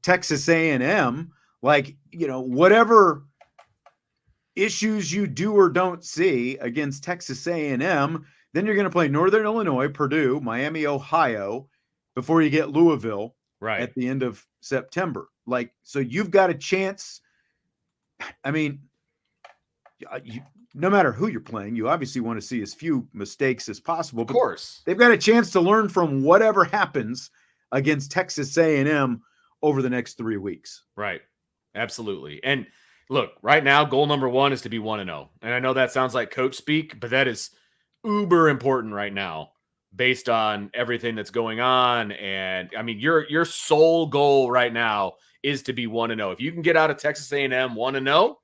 Texas A&M, like, whatever issues you do or don't see against Texas A&M, then you're going to play Northern Illinois, Purdue, Miami, Ohio, before you get Louisville at the end of September. Like, so you've got a chance. I mean, no matter who you're playing, you obviously want to see as few mistakes as possible. Of course. They've got a chance to learn from whatever happens against Texas A&M over the next 3 weeks. Right. Absolutely. And look, right now, goal number 1 is to be 1-0. And I know that sounds like coach speak, but that is uber important right now based on everything that's going on. And I mean, your sole goal right now is to be 1-0. If you can get out of Texas A&M 1-0,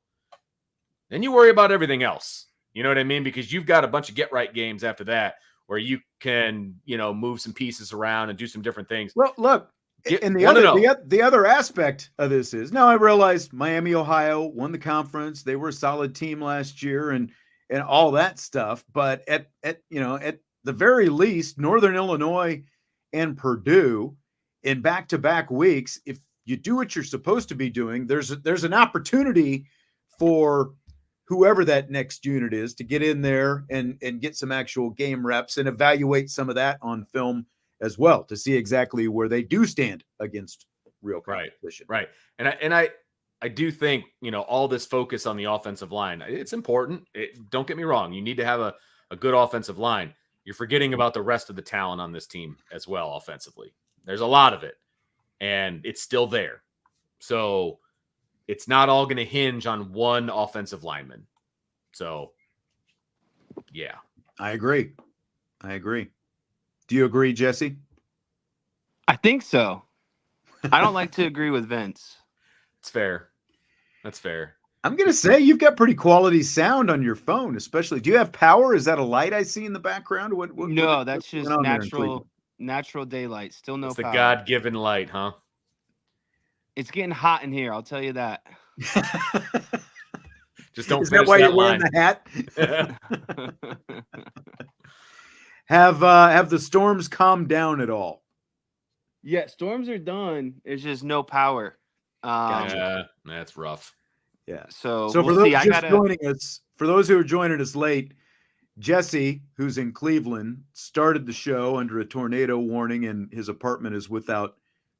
then you worry about everything else. You know what I mean? Because you've got a bunch of get-right games after that where you can, move some pieces around and do some different things. Well, look, and the other aspect of this is, now I realize Miami, Ohio won the conference. They were a solid team last year and all that stuff. But at the very least, Northern Illinois and Purdue in back-to-back weeks, if you do what you're supposed to be doing, there's an opportunity for whoever that next unit is to get in there and get some actual game reps and evaluate some of that on film as well to see exactly where they do stand against real competition. Right. And I do think, all this focus on the offensive line, it's important. Don't get me wrong. You need to have a good offensive line. You're forgetting about the rest of the talent on this team as well offensively. There's a lot of it, and it's still there. So it's not all going to hinge on one offensive lineman. So, yeah. I agree. Do you agree, Jesse? I think so. I don't like to agree with Vince. It's fair. That's fair. I'm going to say you've got pretty quality sound on your phone, especially. Do you have power? Is that a light I see in the background? No, that's just natural daylight. Still no power. It's the God-given light, huh? It's getting hot in here, I'll tell you that. Just don't finish that why you're wearing the hat? Have the storms calmed down at all? Yeah, storms are done. There's just no power. Yeah, that's rough. Yeah. So for those joining us, for those who are joining us late, Jesse, who's in Cleveland, started the show under a tornado warning, and his apartment is without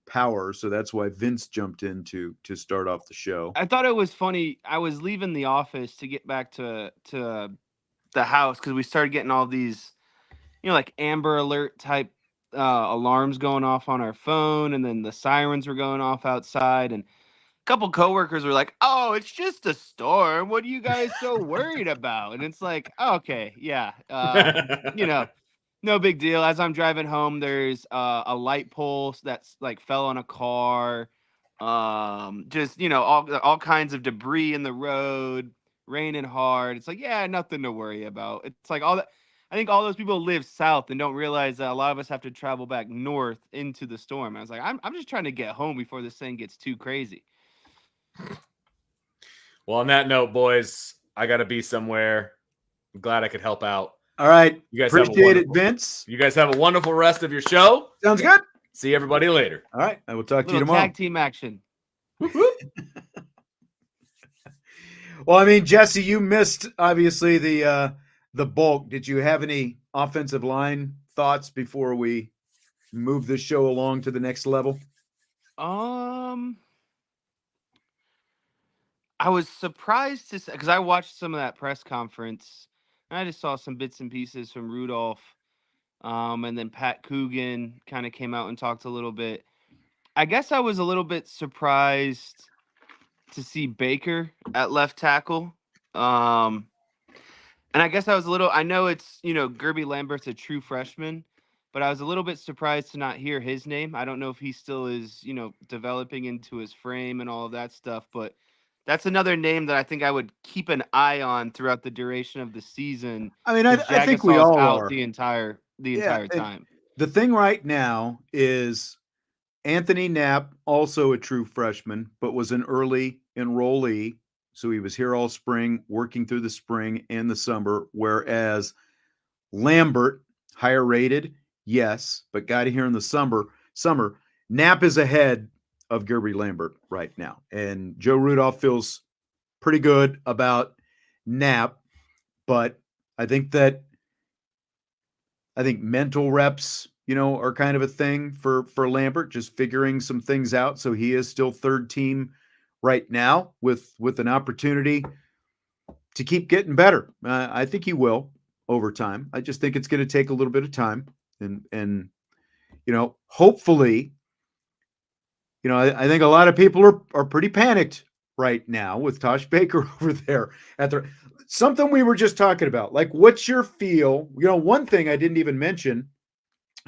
power. So that's why Vince jumped in to start off the show. I thought it was funny. I was leaving the office to get back to the house because we started getting all these, like Amber Alert type alarms going off on our phone, and then the sirens were going off outside, and a couple coworkers were like, "Oh, it's just a storm. What are you guys so worried about?" And it's like, oh, okay, yeah, no big deal. As I'm driving home, there's a light pole that's like fell on a car. Just all kinds of debris in the road, raining hard. It's like, yeah, nothing to worry about. It's like all that. I think all those people live south and don't realize that a lot of us have to travel back north into the storm. I was like, I'm just trying to get home before this thing gets too crazy. Well, on that note, boys, I got to be somewhere. I'm glad I could help out. All right. You guys appreciate it, Vince. You guys have a wonderful rest of your show. Sounds good. See everybody later. All right. I will talk to you tomorrow. Tag team action. Well, I mean, Jesse, you missed obviously the bulk. Did you have any offensive line thoughts before we move this show along to the next level? I was surprised to say, because I watched some of that press conference and I just saw some bits and pieces from Rudolph. And then Pat Coogan kind of came out and talked a little bit. I guess I was a little bit surprised to see Baker at left tackle. And I guess I was I know it's, Guerby Lambert's a true freshman, but I was a little bit surprised to not hear his name. I don't know if he still is, developing into his frame and all of that stuff, but that's another name that I think I would keep an eye on throughout the duration of the season. I mean, I think we all are the entire time. The thing right now is Anthonie Knapp, also a true freshman, but was an early enrollee. So he was here all spring, working through the spring and the summer, whereas Lambert, higher rated, yes, but got here in the summer. Knapp is ahead of Guerby Lambert right now. And Joe Rudolph feels pretty good about Knapp, but I think mental reps, are kind of a thing for Lambert, just figuring some things out. So he is still third team right now with an opportunity to keep getting better. I think he will over time. I just think it's going to take a little bit of time and hopefully, I think a lot of people are pretty panicked right now with Tosh Baker over there something we were just talking about. Like, what's your feel? One thing I didn't even mention,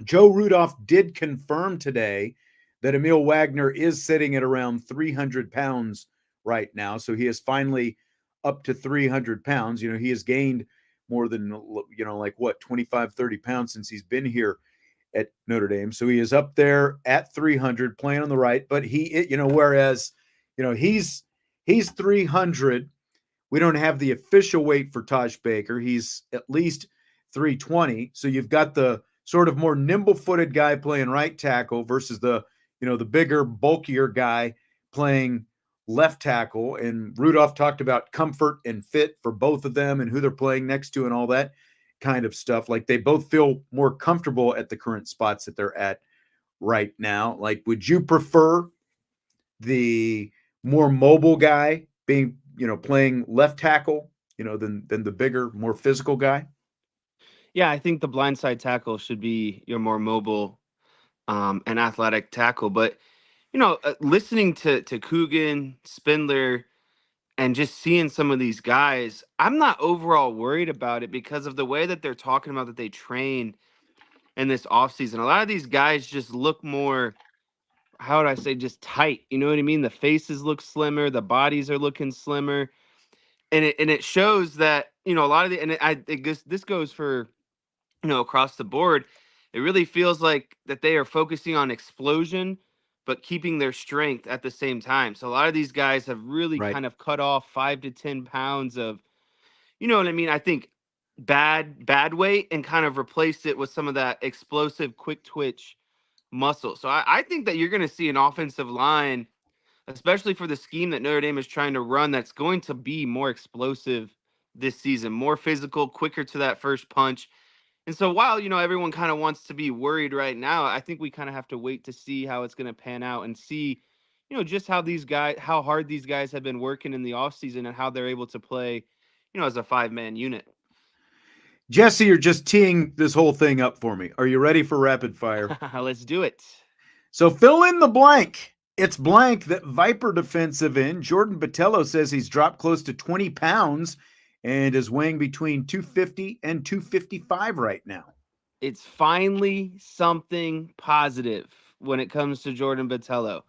Joe Rudolph did confirm today that Aamil Wagner is sitting at around 300 pounds right now. So he is finally up to 300 pounds. He has gained more than, 25, 30 pounds since he's been here at Notre Dame. So he is up there at 300 playing on the right, but whereas, he's 300. We don't have the official weight for Tosh Baker. He's at least 320. So you've got the sort of more nimble-footed guy playing right tackle versus the bigger, bulkier guy playing left tackle. And Rudolph talked about comfort and fit for both of them and who they're playing next to and all that kind of stuff. Like, they both feel more comfortable at the current spots that they're at right now. Like, would you prefer the more mobile guy being, playing left tackle, than the bigger, more physical guy? Yeah, I think the blindside tackle should be your more mobile and athletic tackle. But, listening to Coogan, Spindler, and just seeing some of these guys, I'm not overall worried about it because of the way that they're talking about that they train in this offseason. A lot of these guys just look more, how would I say, just tight. You know what I mean? The faces look slimmer. The bodies are looking slimmer. And it shows that, a lot of this goes for, across the board. It really feels like that they are focusing on explosion, but keeping their strength at the same time. So a lot of these guys have really kind of cut off 5 to 10 pounds of, you know what I mean? I think bad weight and kind of replaced it with some of that explosive, quick twitch muscle. So I think that you're going to see an offensive line, especially for the scheme that Notre Dame is trying to run, that's going to be more explosive this season, more physical, quicker to that first punch. And so while, everyone kind of wants to be worried right now, I think we kind of have to wait to see how it's going to pan out and see, just how hard these guys have been working in the offseason and how they're able to play, as a 5-man unit. Jesse, you're just teeing this whole thing up for me. Are you ready for rapid fire? Let's do it. So fill in the blank. It's blank that Viper defensive end Jordan Botelho says he's dropped close to 20 pounds and is weighing between 250 and 255 right now. It's finally something positive when it comes to Jordan Botelho.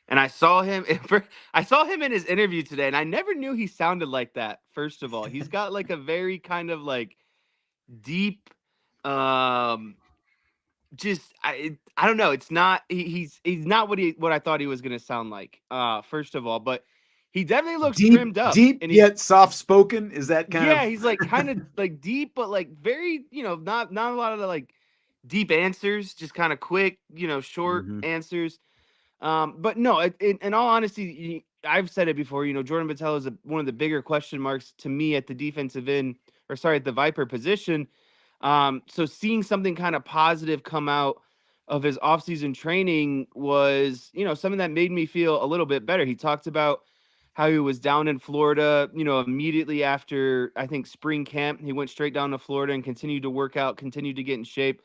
And I saw him in his interview today, and I never knew he sounded like that. First of all, he's got like a very kind of like, deep. Just I don't know. It's not he's not what I thought he was gonna sound like. First of all, but he definitely looks trimmed up, deep and yet soft spoken. Is that kind of? Yeah, he's like kind of like deep, but like very not a lot of the like deep answers, just kind of quick, short answers. But no, in all honesty, I've said it before. Jordan Botelho is one of the bigger question marks to me at the defensive end, at the Viper position. So seeing something kind of positive come out of his offseason training was, something that made me feel a little bit better. He talked about how he was down in Florida, immediately after, I think, spring camp. He went straight down to Florida and continued to work out, continued to get in shape,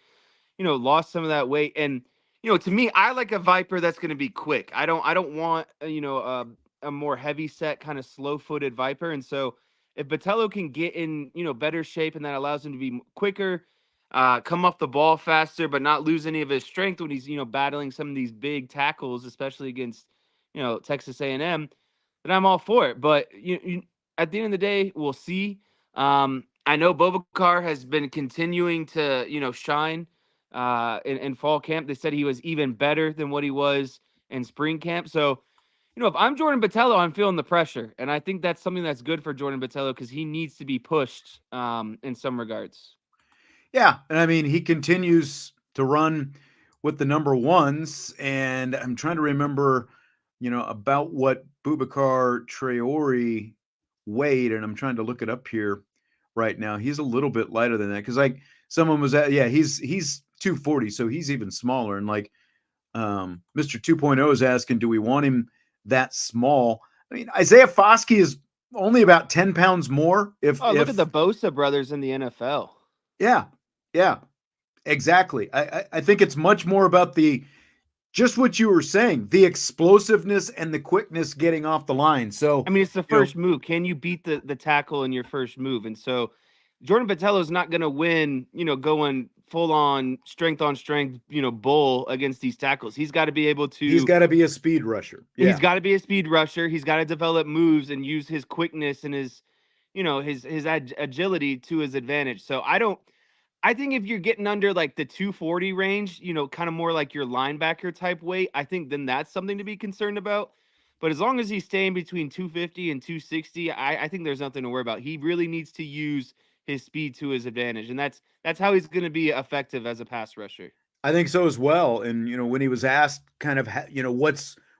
lost some of that weight. And, to me, I like a Viper that's going to be quick. I don't want, a more heavy set kind of slow footed Viper. And so if Botelho can get in, better shape, and that allows him to be quicker, come off the ball faster, but not lose any of his strength when he's, battling some of these big tackles, especially against, Texas A&M, then I'm all for it. But at the end of the day, we'll see. I know Boubacar has been continuing to, shine in fall camp. They said he was even better than what he was in spring camp. So, if I'm Jordan Botelho, I'm feeling the pressure. And I think that's something that's good for Jordan Botelho because he needs to be pushed in some regards. Yeah. And I mean, he continues to run with the number ones. And I'm trying to remember, about what Boubacar Traore weighed. And I'm trying to look it up here right now. He's a little bit lighter than that. Cause like someone was he's 240. So he's even smaller. And like Mr. 2.0 is asking, do we want him that small? I mean, Isaiah Foskey is only about 10 pounds more. Look at the Bosa brothers in the NFL. Yeah, exactly. I think it's much more about just what you were saying, the explosiveness and the quickness getting off the line. So, I mean, it's the first move. Can you beat the tackle in your first move? And so Jordan Botelho is not going to win, going full on strength, bull against these tackles. He's got to be able to. He's got to be a speed rusher. Yeah. He's got to be a speed rusher. He's got to develop moves and use his quickness and his agility to his advantage. So I think if you're getting under like the 240 range, kind of more like your linebacker type weight, I think then that's something to be concerned about. But as long as he's staying between 250 and 260, I think there's nothing to worry about. He really needs to use his speed to his advantage, and that's how he's going to be effective as a pass rusher. I think so as well. And when he was asked kind of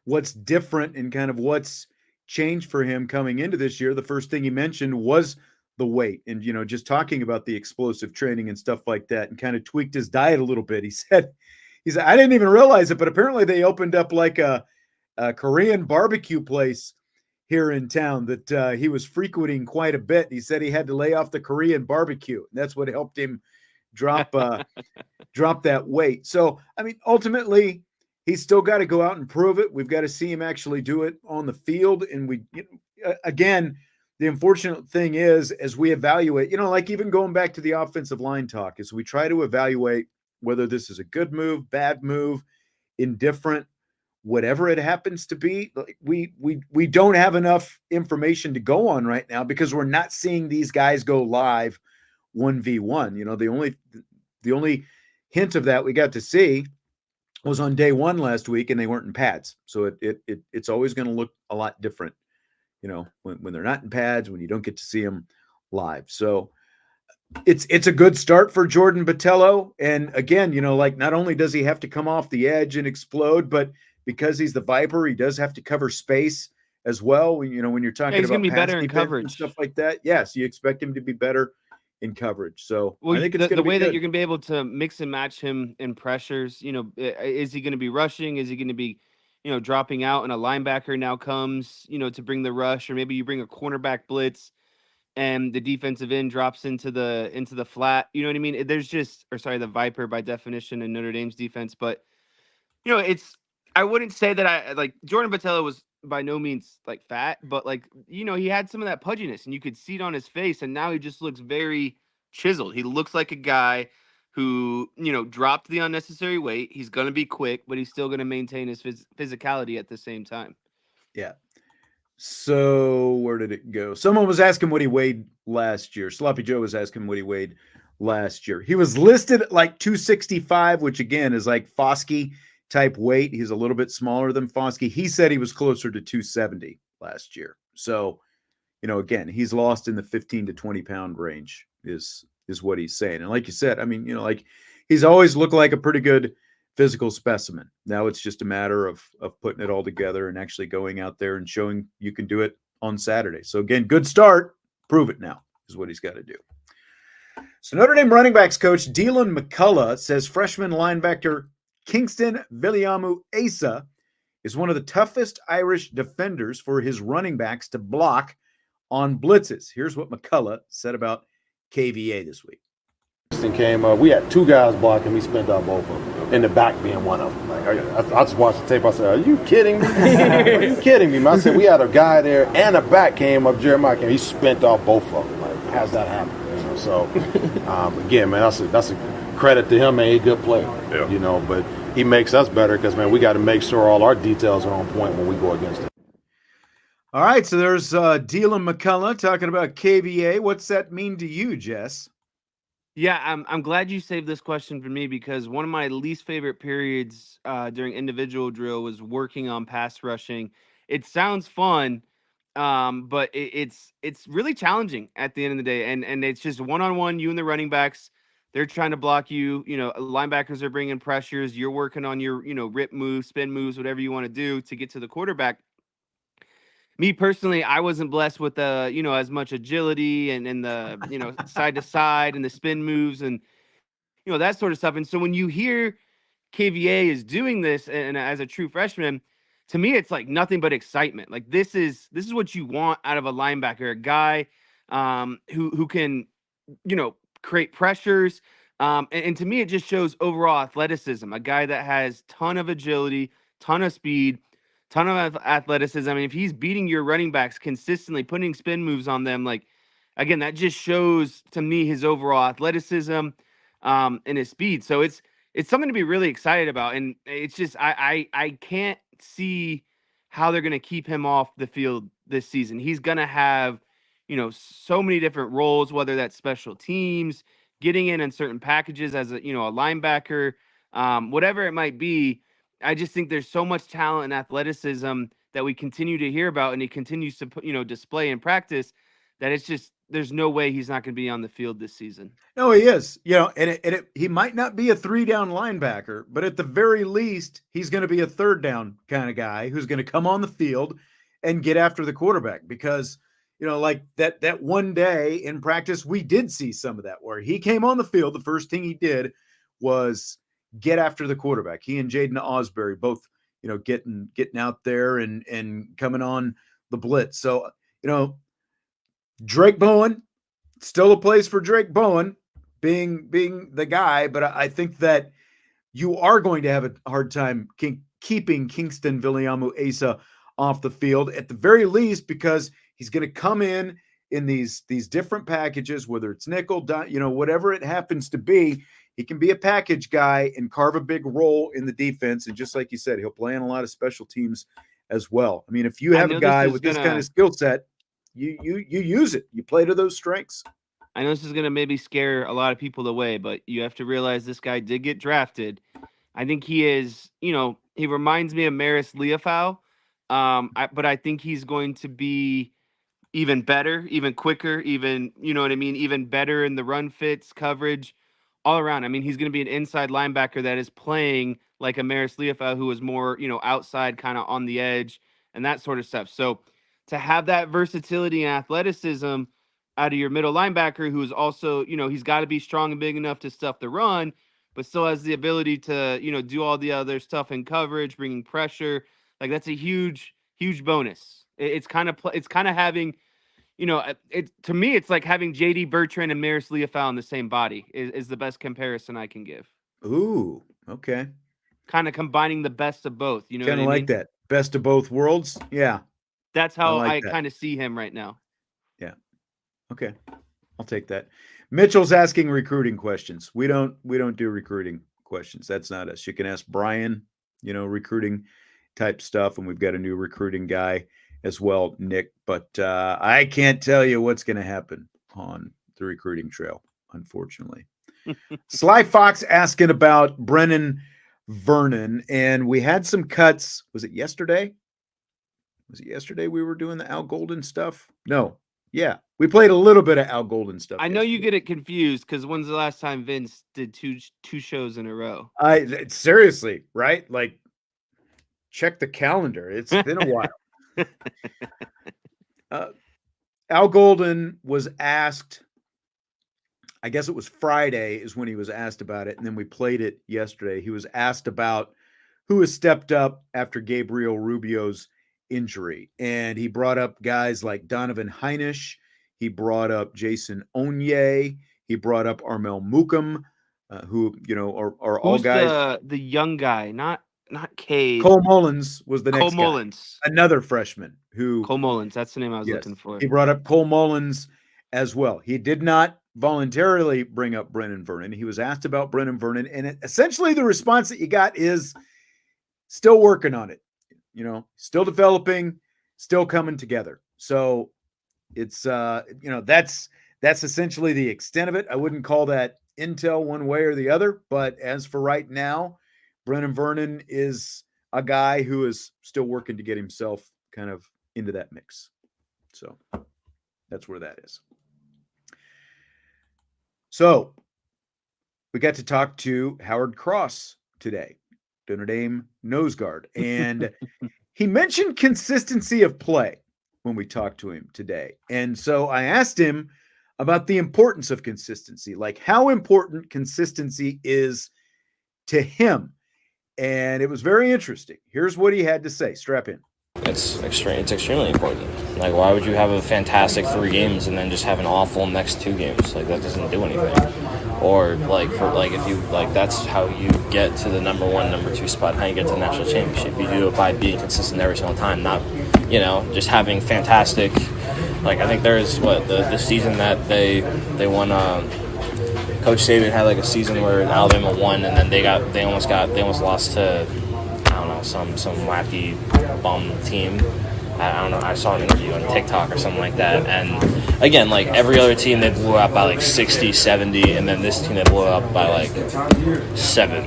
what's different and kind of what's changed for him coming into this year, the first thing he mentioned was the weight and just talking about the explosive training and stuff like that, and kind of tweaked his diet a little bit. He said I didn't even realize it, but apparently they opened up like a Korean barbecue place here in town that he was frequenting quite a bit. He said he had to lay off the Korean barbecue. That's what helped him drop that weight. So, I mean, ultimately, he's still got to go out and prove it. We've got to see him actually do it on the field. And again, the unfortunate thing is, as we evaluate, like even going back to the offensive line talk, as we try to evaluate whether this is a good move, bad move, indifferent, whatever it happens to be, we don't have enough information to go on right now because we're not seeing these guys go live 1v1. The only hint of that we got to see was on day one last week, and they weren't in pads. So it's always going to look a lot different, when they're not in pads, when you don't get to see them live. So it's a good start for Jordan Botelho. And again, like not only does he have to come off the edge and explode, but because he's the Viper, he does have to cover space as well. When you're talking he's about going to be better in coverage and stuff like that. Yes, you expect him to be better in coverage. So I think it's the way that you're going to be able to mix and match him in pressures. Is he going to be rushing? Is he going to be, dropping out, and a linebacker now comes, to bring the rush, or maybe you bring a cornerback blitz and the defensive end drops into the flat. You know what I mean? There's the Viper by definition in Notre Dame's defense, but I wouldn't say that I like Jordan Botelho was by no means like fat, but he had some of that pudginess and you could see it on his face, and now he just looks very chiseled. He looks like a guy who, dropped the unnecessary weight. He's going to be quick, but he's still going to maintain his physicality at the same time. Yeah. So where did it go? Someone was asking what he weighed last year. Sloppy Joe was asking what he weighed last year. He was listed at like 265, which again is like Foskey type weight. He's a little bit smaller than Foskey. He said he was closer to 270 last year. So, again, he's lost in the 15 to 20 pound range is what he's saying. And like you said, I mean, like he's always looked like a pretty good physical specimen. Now it's just a matter of putting it all together and actually going out there and showing you can do it on Saturday. So again, good start. Prove it now is what he's got to do. So Notre Dame running backs coach Deland McCullough says freshman linebacker Kingston Viliamu-Asa is one of the toughest Irish defenders for his running backs to block on blitzes. Here's what McCullough said about KVA this week. Came up, we had 2 guys blocking. We spent out both of them, in the back being one of them. Like I just watched the tape. I said, "Are you kidding me? Are you kidding me?" I said, "We had a guy there, and a back came up. Jeremiah came. He spent off both of them. Like, how's that happen?" So again, man, that's a credit to him. Man, he's a good player. Yeah. But he makes us better because, man, we got to make sure all our details are on point when we go against him. All right, so there's Deland McCullough talking about KVA. What's that mean to you, Jess? Yeah, I'm glad you saved this question for me because one of my least favorite periods during individual drill was working on pass rushing. It sounds fun, but it's really challenging at the end of the day. And it's just one-on-one, you and the running backs. They're trying to block you. Linebackers are bringing pressures. You're working on your, rip moves, spin moves, whatever you want to do to get to the quarterback. Me personally, I wasn't blessed with as much agility and the, side to side and the spin moves and, that sort of stuff. And so when you hear KVA is doing this and as a true freshman, to me, it's like nothing but excitement. Like this is what you want out of a linebacker, a guy who can, create pressures. And to me, it just shows overall athleticism, a guy that has ton of agility, ton of speed, ton of athleticism. I mean, if he's beating your running backs consistently, putting spin moves on them, like, again, that just shows to me his overall athleticism and his speed. So it's something to be really excited about. And it's just, I can't see how they're going to keep him off the field this season. He's going to have, so many different roles, whether that's special teams, getting in certain packages as a linebacker, whatever it might be. I just think there's so much talent and athleticism that we continue to hear about, and he continues to put, display in practice, that it's just, there's no way he's not going to be on the field this season. No, he is. He might not be a 3-down linebacker, but at the very least, he's going to be a 3rd-down kind of guy who's going to come on the field and get after the quarterback because, like that one day in practice, we did see some of that where he came on the field. The first thing he did was get after the quarterback. He and Jaden Osbury both, getting out there and coming on the blitz. So, Drake Bowen, still a place for Drake Bowen being the guy, but I think that you are going to have a hard time keeping Kingston Viliamu-Asa off the field at the very least because he's going to come in these different packages, whether it's nickel, whatever it happens to be. He can be a package guy and carve a big role in the defense. And just like you said, he'll play on a lot of special teams as well. I mean, if you have a guy with this kind of skill set, you use it. You play to those strengths. I know this is going to maybe scare a lot of people away, but you have to realize this guy did get drafted. I think he is, he reminds me of Maris Leofau, but I think he's going to be even better, even quicker, even, even better in the run fits, coverage, all around. I mean, he's going to be an inside linebacker that is playing like a Maris Leofau, who is more, outside, kind of on the edge and that sort of stuff. So to have that versatility and athleticism out of your middle linebacker, who is also, he's got to be strong and big enough to stuff the run, but still has the ability to, do all the other stuff in coverage, bringing pressure. Like that's a huge, huge bonus. It's kind of having, to me, it's like having JD Bertrand and Maris Leofau in the same body is the best comparison I can give. Ooh, okay. Kind of combining the best of both. You know, kind of like that best of both worlds. Yeah, that's how I kind of see him right now. Yeah. Okay, I'll take that. Mitchell's asking recruiting questions. We don't do recruiting questions. That's not us. You can ask Brian, recruiting type stuff, and we've got a new recruiting guy as well, Nick. But I can't tell you what's going to happen on the recruiting trail. unfortunately. Sly Fox asking about Brennan Vernon, and we had some cuts. Was it yesterday? We were doing the Al Golden stuff? No. Yeah. We played a little bit of Al Golden stuff. I know you get it confused because when's the last time Vince did two shows in a row? Seriously, right? Like, check the calendar. It's been a while. Al Golden was asked, I guess it was Friday is when he was asked about it, and then we played it yesterday. He was asked about who has stepped up after Gabriel Rubio's injury, and he brought up guys like Donovan Heinisch. He brought up Jason Onye. He brought up Armel Mukum, who are all guys. The young guy, not Cade. Cole Mullins was the next Cole Mullins, guy. Another freshman who. Cole Mullins, that's the name I was looking for. He brought up Cole Mullins as well. He did not voluntarily bring up Brennan Vernon. He was asked about Brennan Vernon, and essentially the response that you got is still working on it. Still developing, still coming together. So it's that's essentially the extent of it. I wouldn't call that intel one way or the other, but as for right now, Brennan Vernon is a guy who is still working to get himself kind of into that mix. So that's where that is. So we got to talk to Howard Cross today, Notre Dame nose guard, and he mentioned consistency of play when we talked to him today. And so I asked him about the importance of consistency, like how important consistency is to him. And it was very interesting. Here's what he had to say. Strap in. It's extremely important. Like, why would you have a fantastic 3 games and then just have an awful next 2 games? Like, that doesn't do anything. Or if you that's how you get to the number 1, number 2 spot. How you get to the national championship. You do it by being consistent every single time, not just having fantastic. Like, I think there's the season that they won. Coach Saban had a season where Alabama won, and then they almost lost to, I don't know, some wacky bum team. I don't know. I saw an interview on TikTok or something like that. And again, every other team, they blew up by 60, 70, and then this team they blew up by 7,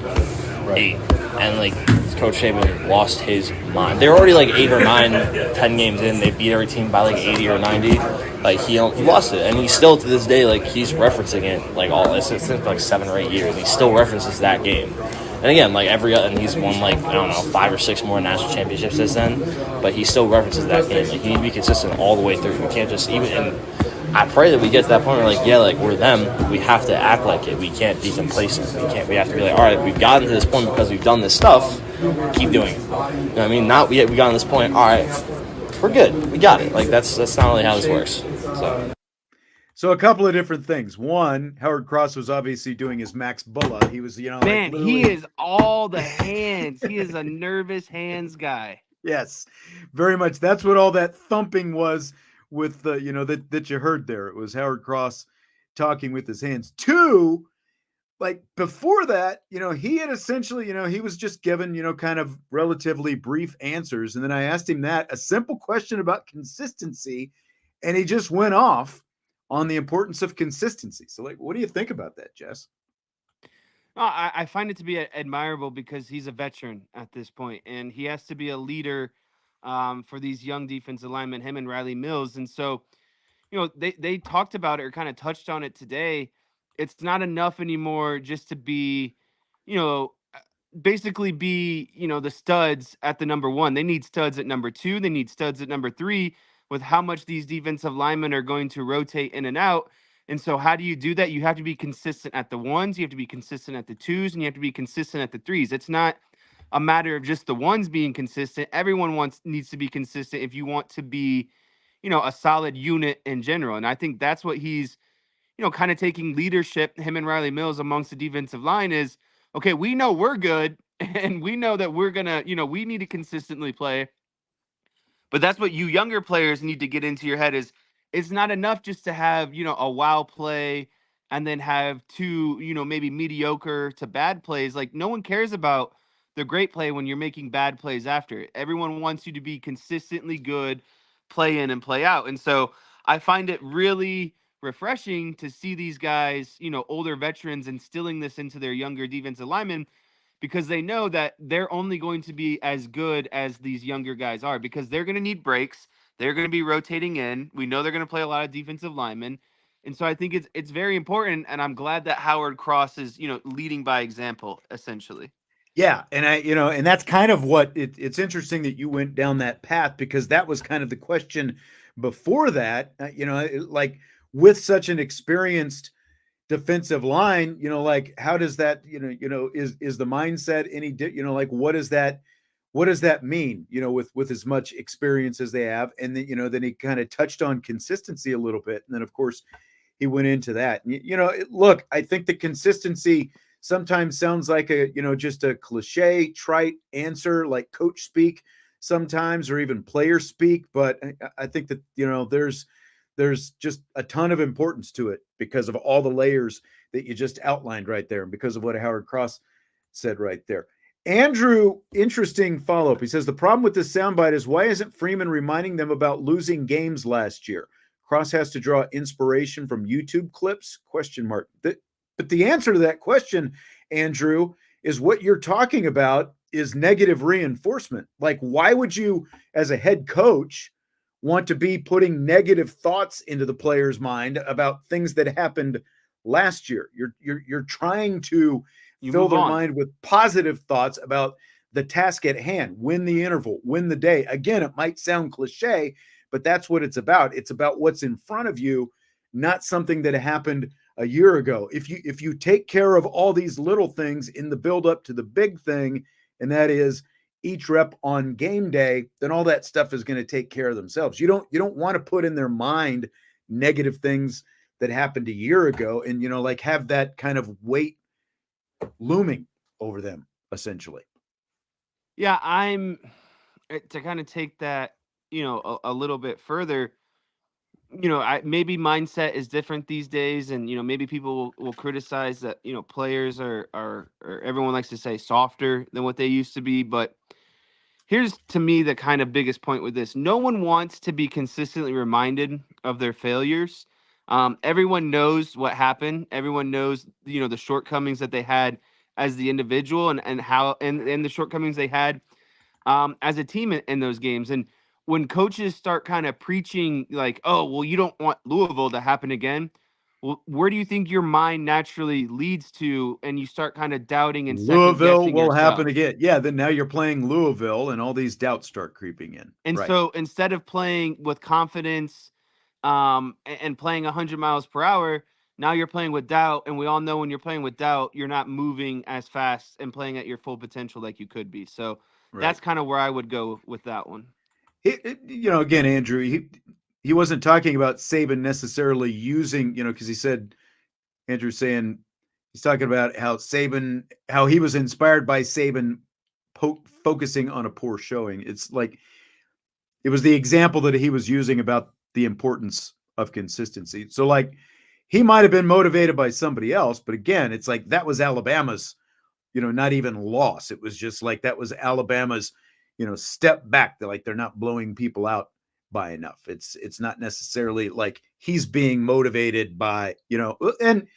8. And Coach Saban lost his mind. They were already 8 or 9, 10 games in. They beat every team by 80 or 90. He lost it, and he still to this day he's referencing it all. It's since 7 or 8 years. He still references that game. And again, and he's won 5 or 6 more national championships since then. But he still references that game. You need to be consistent all the way through. You can't just And I pray that we get to that point where we're them. We have to act like it. We can't be complacent. We have to be all right, we've gotten to this point because we've done this stuff. Keep doing it. You know what I mean? Not we got to this point. All right, we're good. We got it. That's not really how this works. So a couple of different things. One, Howard Cross was obviously doing his Max Bulla. He was, man, he is all the hands. He is a nervous hands guy. Yes, very much. That's what all that thumping was with the, that you heard there. It was Howard Cross talking with his hands. 2, before that, he had essentially, he was just given, kind of relatively brief answers. And then I asked him a simple question about consistency, and he just went off on the importance of consistency. So, what do you think about that, Jess? I find it to be admirable because he's a veteran at this point, and he has to be a leader for these young defensive linemen, him and Riley Mills. And so, they talked about it or kind of touched on it today. It's not enough anymore just to be, basically be, the studs at the number 1. They need studs at number 2. They need studs at number 3. With how much these defensive linemen are going to rotate in and out. And so how do you do that? You have to be consistent at the 1s, you have to be consistent at the 2s, and you have to be consistent at the 3s. It's not a matter of just the 1s being consistent. Everyone needs to be consistent if you want to be, a solid unit in general. And I think that's what he's, kind of taking leadership, him and Riley Mills amongst the defensive line is, okay, we know we're good, and we know that we're going to, we need to consistently play. But that's what you younger players need to get into your head is it's not enough just to have, a wow play and then have 2, maybe mediocre to bad plays. No one cares about the great play when you're making bad plays after it. Everyone wants you to be consistently good, play in and play out. And so I find it really, refreshing to see these guys, older veterans instilling this into their younger defensive linemen, because they know that they're only going to be as good as these younger guys are, because they're going to need breaks. They're going to be rotating in. We know they're going to play a lot of defensive linemen. And so I think it's very important, and I'm glad that Howard Cross is, leading by example, essentially. Yeah, and and that's kind of what it's interesting that you went down that path, because that was kind of the question before that. Like with such an experienced defensive line, like how does that, is the mindset any, like what does that mean, with as much experience as they have? And then, then he kind of touched on consistency a little bit, and then of course he went into that. Look, I think the consistency sometimes sounds like just a cliche, trite answer, like coach speak sometimes, or even player speak. But I think that, there's just a ton of importance to it because of all the layers that you just outlined right there, and because of what Howard Cross said right there. Andrew, interesting follow-up. He says, the problem with this soundbite is, why isn't Freeman reminding them about losing games last year? Cross has to draw inspiration from YouTube clips? ? But the answer to that question, Andrew, is what you're talking about is negative reinforcement. Like, why would you, as a head coach, want to be putting negative thoughts into the player's mind about things that happened last year? You're trying to fill their mind with positive thoughts about the task at hand, win the interval, win the day. Again, it might sound cliche, but that's what it's about. It's about what's in front of you, not something that happened a year ago. If you take care of all these little things in the build up to the big thing, and that is each rep on game day, then all that stuff is going to take care of themselves. You don't want to put in their mind negative things that happened a year ago and, like have that kind of weight looming over them, essentially. Yeah, to kind of take that, a little bit further. Maybe mindset is different these days, and maybe people will criticize that players are everyone likes to say softer than what they used to be. But here's, to me, the kind of biggest point with this: no one wants to be consistently reminded of their failures. Everyone knows what happened. Everyone knows the shortcomings that they had as the individual, and how and the shortcomings they had as a team in those games. And when coaches start kind of preaching like, oh, well, you don't want Louisville to happen again, well, where do you think your mind naturally leads to? And you start kind of doubting and Louisville will yourself. Happen again. Yeah, then now you're playing Louisville, and all these doubts start creeping in. And so instead of playing with confidence and playing 100 miles per hour, now you're playing with doubt. And we all know when you're playing with doubt, you're not moving as fast and playing at your full potential like you could be. So that's kind of where I would go with that one. Again, Andrew, he wasn't talking about Saban necessarily using, because he said, Andrew's saying, he's talking about how he was inspired by Saban focusing on a poor showing. It's like, it was the example that he was using about the importance of consistency. So like, he might have been motivated by somebody else, but again, it's like, that was Alabama's, not even loss. It was just like, that was Alabama's, step back. They're not blowing people out by enough. It's not necessarily like he's being motivated by, and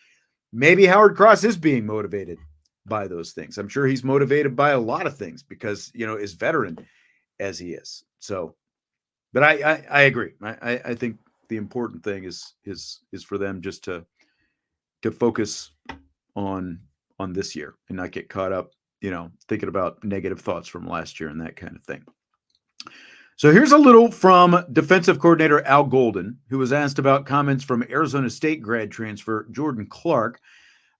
maybe Howard Cross is being motivated by those things. I'm sure he's motivated by a lot of things because, as veteran as he is. So, but I agree. I think the important thing is for them just to focus on this year and not get caught up, thinking about negative thoughts from last year and that kind of thing. So here's a little from defensive coordinator Al Golden, who was asked about comments from Arizona State grad transfer Jordan Clark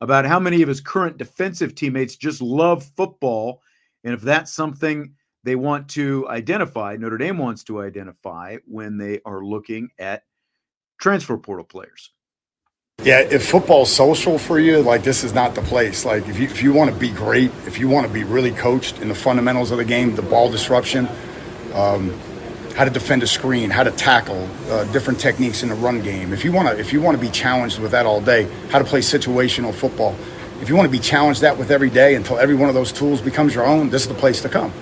about how many of his current defensive teammates just love football, and if that's something they want to identify, Notre Dame wants to identify when they are looking at transfer portal players. Yeah, if football's social for you, like, this is not the place. Like, if you want to be great, if you want to be really coached in the fundamentals of the game, the ball disruption, how to defend a screen, how to tackle, different techniques in the run game. If you want to be challenged with that all day, how to play situational football. If you want to be challenged that with every day until every one of those tools becomes your own, this is the place to come.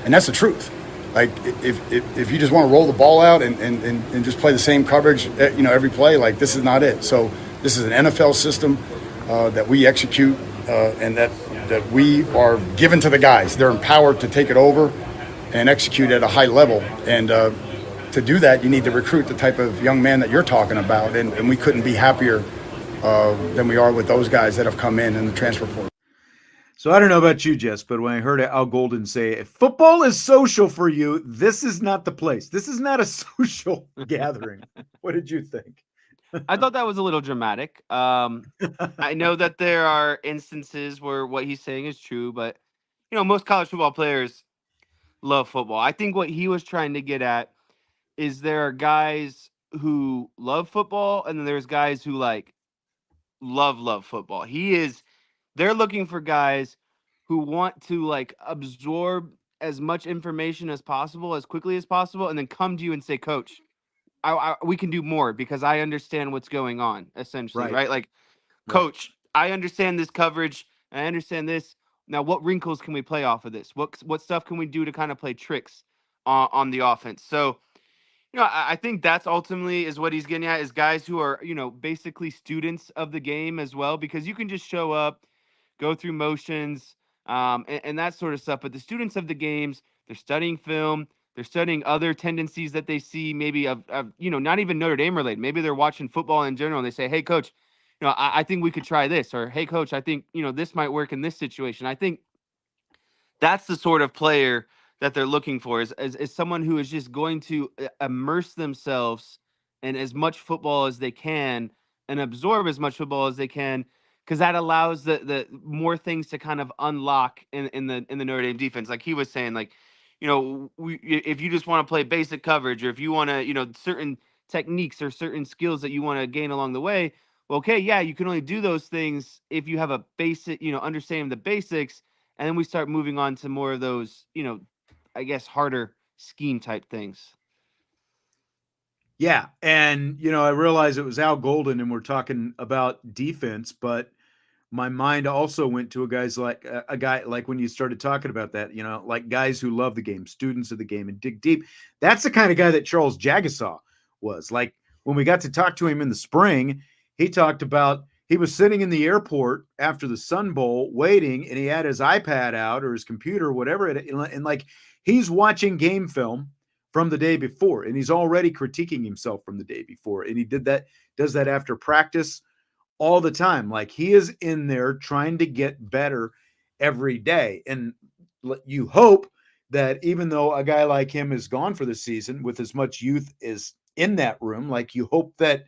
And that's the truth. Like if you just want to roll the ball out and just play the same coverage, every play, like this is not it. So this is an NFL system that we execute and that we are given to the guys. They're empowered to take it over and execute at a high level. And to do that, you need to recruit the type of young man that you're talking about. And we couldn't be happier than we are with those guys that have come in the transfer portal. So I don't know about you, Jess, but when I heard Al Golden say, if football is social for you, this is not the place. This is not a social gathering. What did you think? I thought that was a little dramatic. I know that there are instances where what he's saying is true, but, most college football players love football. I think what he was trying to get at is there are guys who love football, and then there's guys who, love football. They're looking for guys who want to absorb as much information as possible, as quickly as possible, and then come to you and say, Coach, we can do more because I understand what's going on, essentially, right? Coach, I understand this coverage. I understand this. Now, what wrinkles can we play off of this? What stuff can we do to kind of play tricks on the offense? So, I think that's ultimately is what he's getting at, is guys who are, basically students of the game as well, because you can just show up, go through motions, and that sort of stuff. But the students of the games, they're studying film, they're studying other tendencies that they see, maybe of not even Notre Dame related. Maybe they're watching football in general, and they say, hey, Coach, I think we could try this, or hey, Coach, I think, this might work in this situation. I think that's the sort of player that they're looking for, is someone who is just going to immerse themselves in as much football as they can and absorb as much football as they can, because that allows the more things to kind of unlock in the Notre Dame defense. Like he was saying, if you just want to play basic coverage, or if you want to, certain techniques or certain skills that you want to gain along the way, well, okay, yeah, you can only do those things if you have a basic, understanding the basics, and then we start moving on to more of those, I guess, harder scheme type things. Yeah. And, I realize it was Al Golden and we're talking about defense, but my mind also went to a guy like when you started talking about that, like guys who love the game, students of the game, and dig deep. That's the kind of guy that Charle Jagusah was. Like when we got to talk to him in the spring, he talked about he was sitting in the airport after the Sun Bowl waiting, and he had his iPad out or his computer, or whatever, and like he's watching game film from the day before, and he's already critiquing himself from the day before. And he does that after practice all the time. Like he is in there trying to get better every day. And you hope that even though a guy like him is gone for the season with as much youth as in that room, like you hope that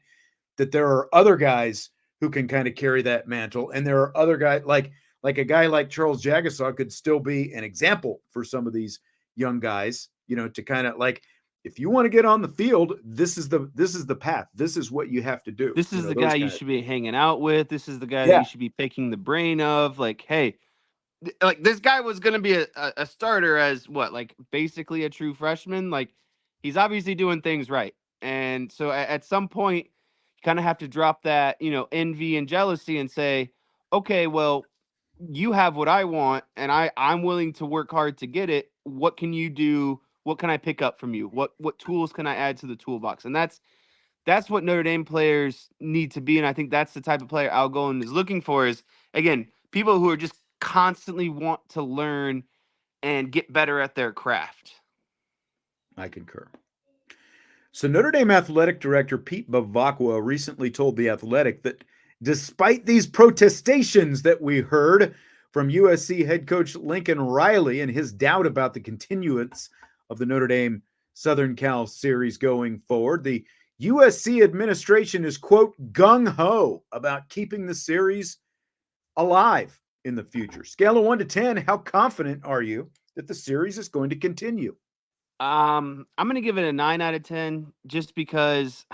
there are other guys who can kind of carry that mantle. And there are other guys like a guy like Charle Jagusah could still be an example for some of these young guys, to kind of like, if you want to get on the field, this is the path. This is what you have to do. This is the guy you should be hanging out with. This is the guy that you should be picking the brain of. Like, hey, this guy was going to be a starter as basically a true freshman. Like, he's obviously doing things right. And so at some point, you kind of have to drop that, envy and jealousy and say, okay, well, you have what I want, and I'm willing to work hard to get it. What can you do? What can I pick up from you? What tools can I add to the toolbox? And that's what Notre Dame players need to be. And I think that's the type of player Al Golden is looking for, is, again, people who are just constantly want to learn and get better at their craft. I concur. So Notre Dame athletic director Pete Bavacqua recently told The Athletic that despite these protestations that we heard from USC head coach Lincoln Riley and his doubt about the continuance of the Notre Dame Southern Cal series going forward, the USC administration is, quote, gung-ho about keeping the series alive in the future. Scale of 1 to 10, how confident are you that the series is going to continue? I'm going to give it a 9 out of 10 just because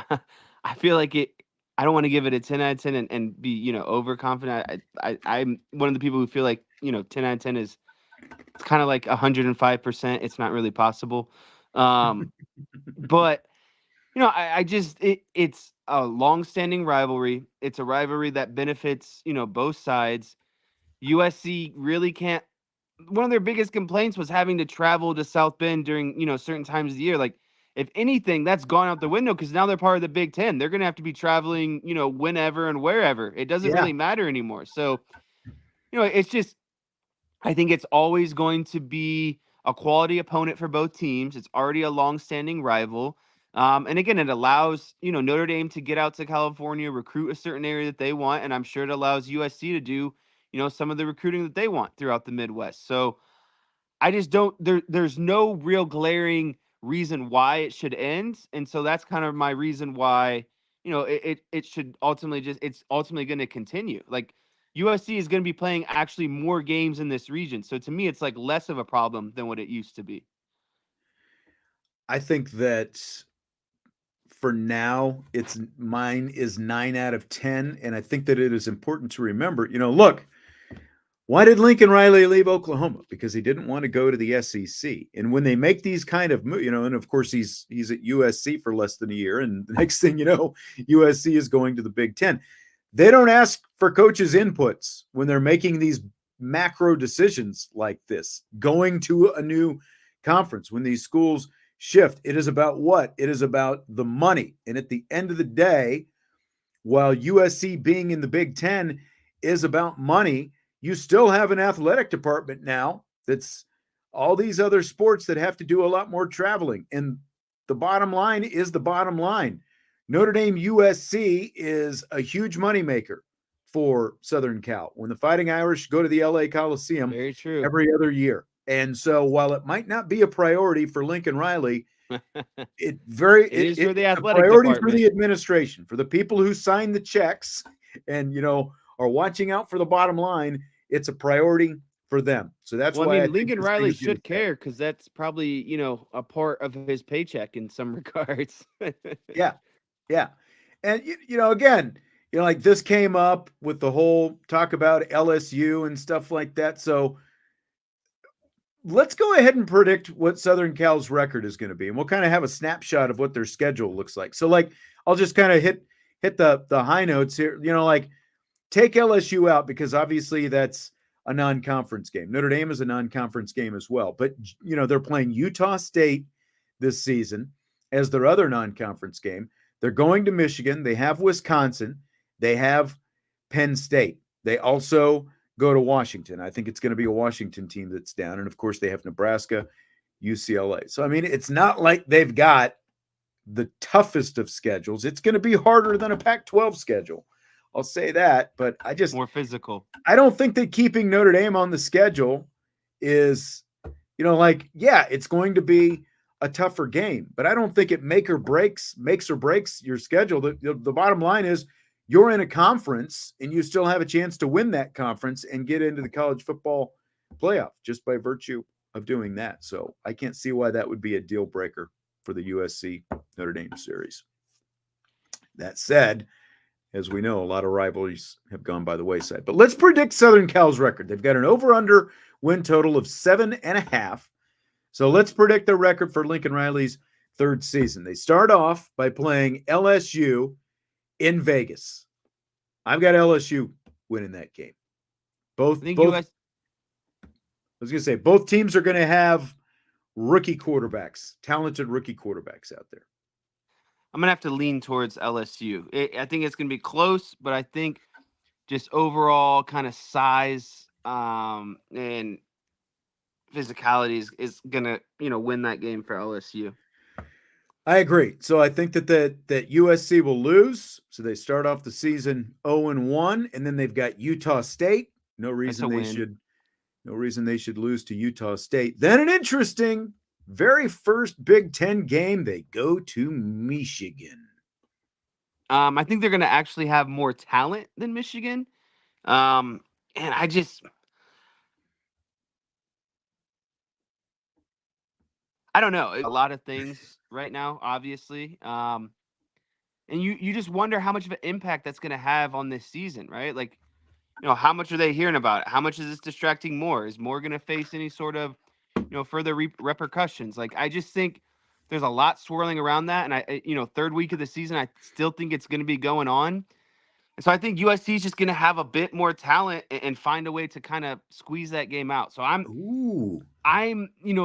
I feel like I don't want to give it a 10 out of 10 and be, overconfident. I'm one of the people who feel like, 10 out of 10 is kind of like 105%. It's not really possible. But, it's a long-standing rivalry. It's a rivalry that benefits, both sides. USC really can't one of their biggest complaints was having to travel to South Bend during, certain times of the year. Like, if anything, that's gone out the window because now they're part of the Big Ten. They're going to have to be traveling, whenever and wherever. It doesn't really matter anymore. So, it's just, I think it's always going to be a quality opponent for both teams. It's already a long-standing rival. And again, it allows, Notre Dame to get out to California, recruit a certain area that they want. And I'm sure it allows USC to do, some of the recruiting that they want throughout the Midwest. So I just there's no real glaring reason why it should end. And so that's kind of my reason why, it should ultimately it's ultimately going to continue. Like, USC is going to be playing actually more games in this region. So to me, it's like less of a problem than what it used to be. I think that for now, mine is 9 out of 10. And I think that it is important to remember, look, why did Lincoln Riley leave Oklahoma? Because he didn't want to go to the SEC. And when they make these kind of moves, and of course he's at USC for less than a year. And the next thing you know, USC is going to the Big Ten. They don't ask for coaches' inputs when they're making these macro decisions like this, going to a new conference. When these schools shift, it is about what? It is about the money. And at the end of the day, while USC being in the Big Ten is about money, you still have an athletic department now that's all these other sports that have to do a lot more traveling. And the bottom line is the bottom line. Notre Dame USC is a huge moneymaker for Southern Cal. When the Fighting Irish go to the LA Coliseum Very true. every other year. And so while it might not be a priority for Lincoln Riley, it is for the athletic priority department. for the administration, for the people who sign the checks and, are watching out for the bottom line. It's a priority for them. So that's why I Lincoln Riley should care because that's probably, a part of his paycheck in some regards. Yeah. And, again, like this came up with the whole talk about LSU and stuff like that. So let's go ahead and predict what Southern Cal's record is going to be. And we'll kind of have a snapshot of what their schedule looks like. So I'll just kind of hit the high notes here, take LSU out because obviously that's a non-conference game. Notre Dame is a non-conference game as well. But, they're playing Utah State this season as their other non-conference game. They're going to Michigan. They have Wisconsin. They have Penn State. They also go to Washington. I think it's going to be a Washington team that's down. And, of course, they have Nebraska, UCLA. So, it's not like they've got the toughest of schedules. It's going to be harder than a Pac-12 schedule. I'll say that, but I just more physical. I don't think that keeping Notre Dame on the schedule is, it's going to be a tougher game, but I don't think it makes or breaks your schedule. The bottom line is you're in a conference and you still have a chance to win that conference and get into the college football playoff just by virtue of doing that. So I can't see why that would be a deal breaker for the USC Notre Dame series. That said, as we know, a lot of rivalries have gone by the wayside. But let's predict Southern Cal's record. They've got an over-under win total of 7.5. So let's predict the record for Lincoln Riley's third season. They start off by playing LSU in Vegas. I've got LSU winning that game. I was going to say, both teams are going to have talented rookie quarterbacks out there. I'm going to have to lean towards LSU. I think it's going to be close, but I think just overall kind of size and physicality is going to, win that game for LSU. I agree. So I think that USC will lose. So they start off the season 0-1, and then they've got Utah State. No reason they should lose to Utah State. Then an interesting very first Big Ten game, they go to Michigan. I think they're going to actually have more talent than Michigan. And I don't know. A lot of things right now, obviously. And you just wonder how much of an impact that's going to have on this season, right? Like, how much are they hearing about it? How much is this distracting more? Is more going to face any sort of, further repercussions? Like, I just think there's a lot swirling around that. And third week of the season, I still think it's going to be going on. So I think USC is just going to have a bit more talent and find a way to kind of squeeze that game out. So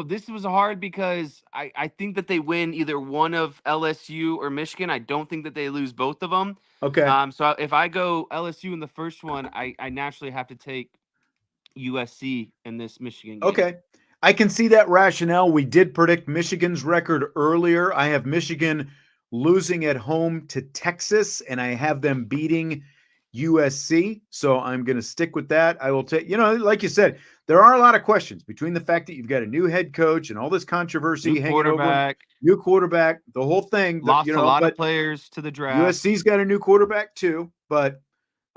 this was hard because I think that they win either one of LSU or Michigan. I don't think that they lose both of them. Okay. So if I go LSU in the first one, I naturally have to take USC in this Michigan game. Okay. I can see that rationale. We did predict Michigan's record earlier. I have Michigan losing at home to Texas, and I have them beating USC. So I'm going to stick with that. I will take, like you said, there are a lot of questions between the fact that you've got a new head coach and all this controversy hanging over, new quarterback, the whole thing. Lost a lot of players to the draft. USC's got a new quarterback too, but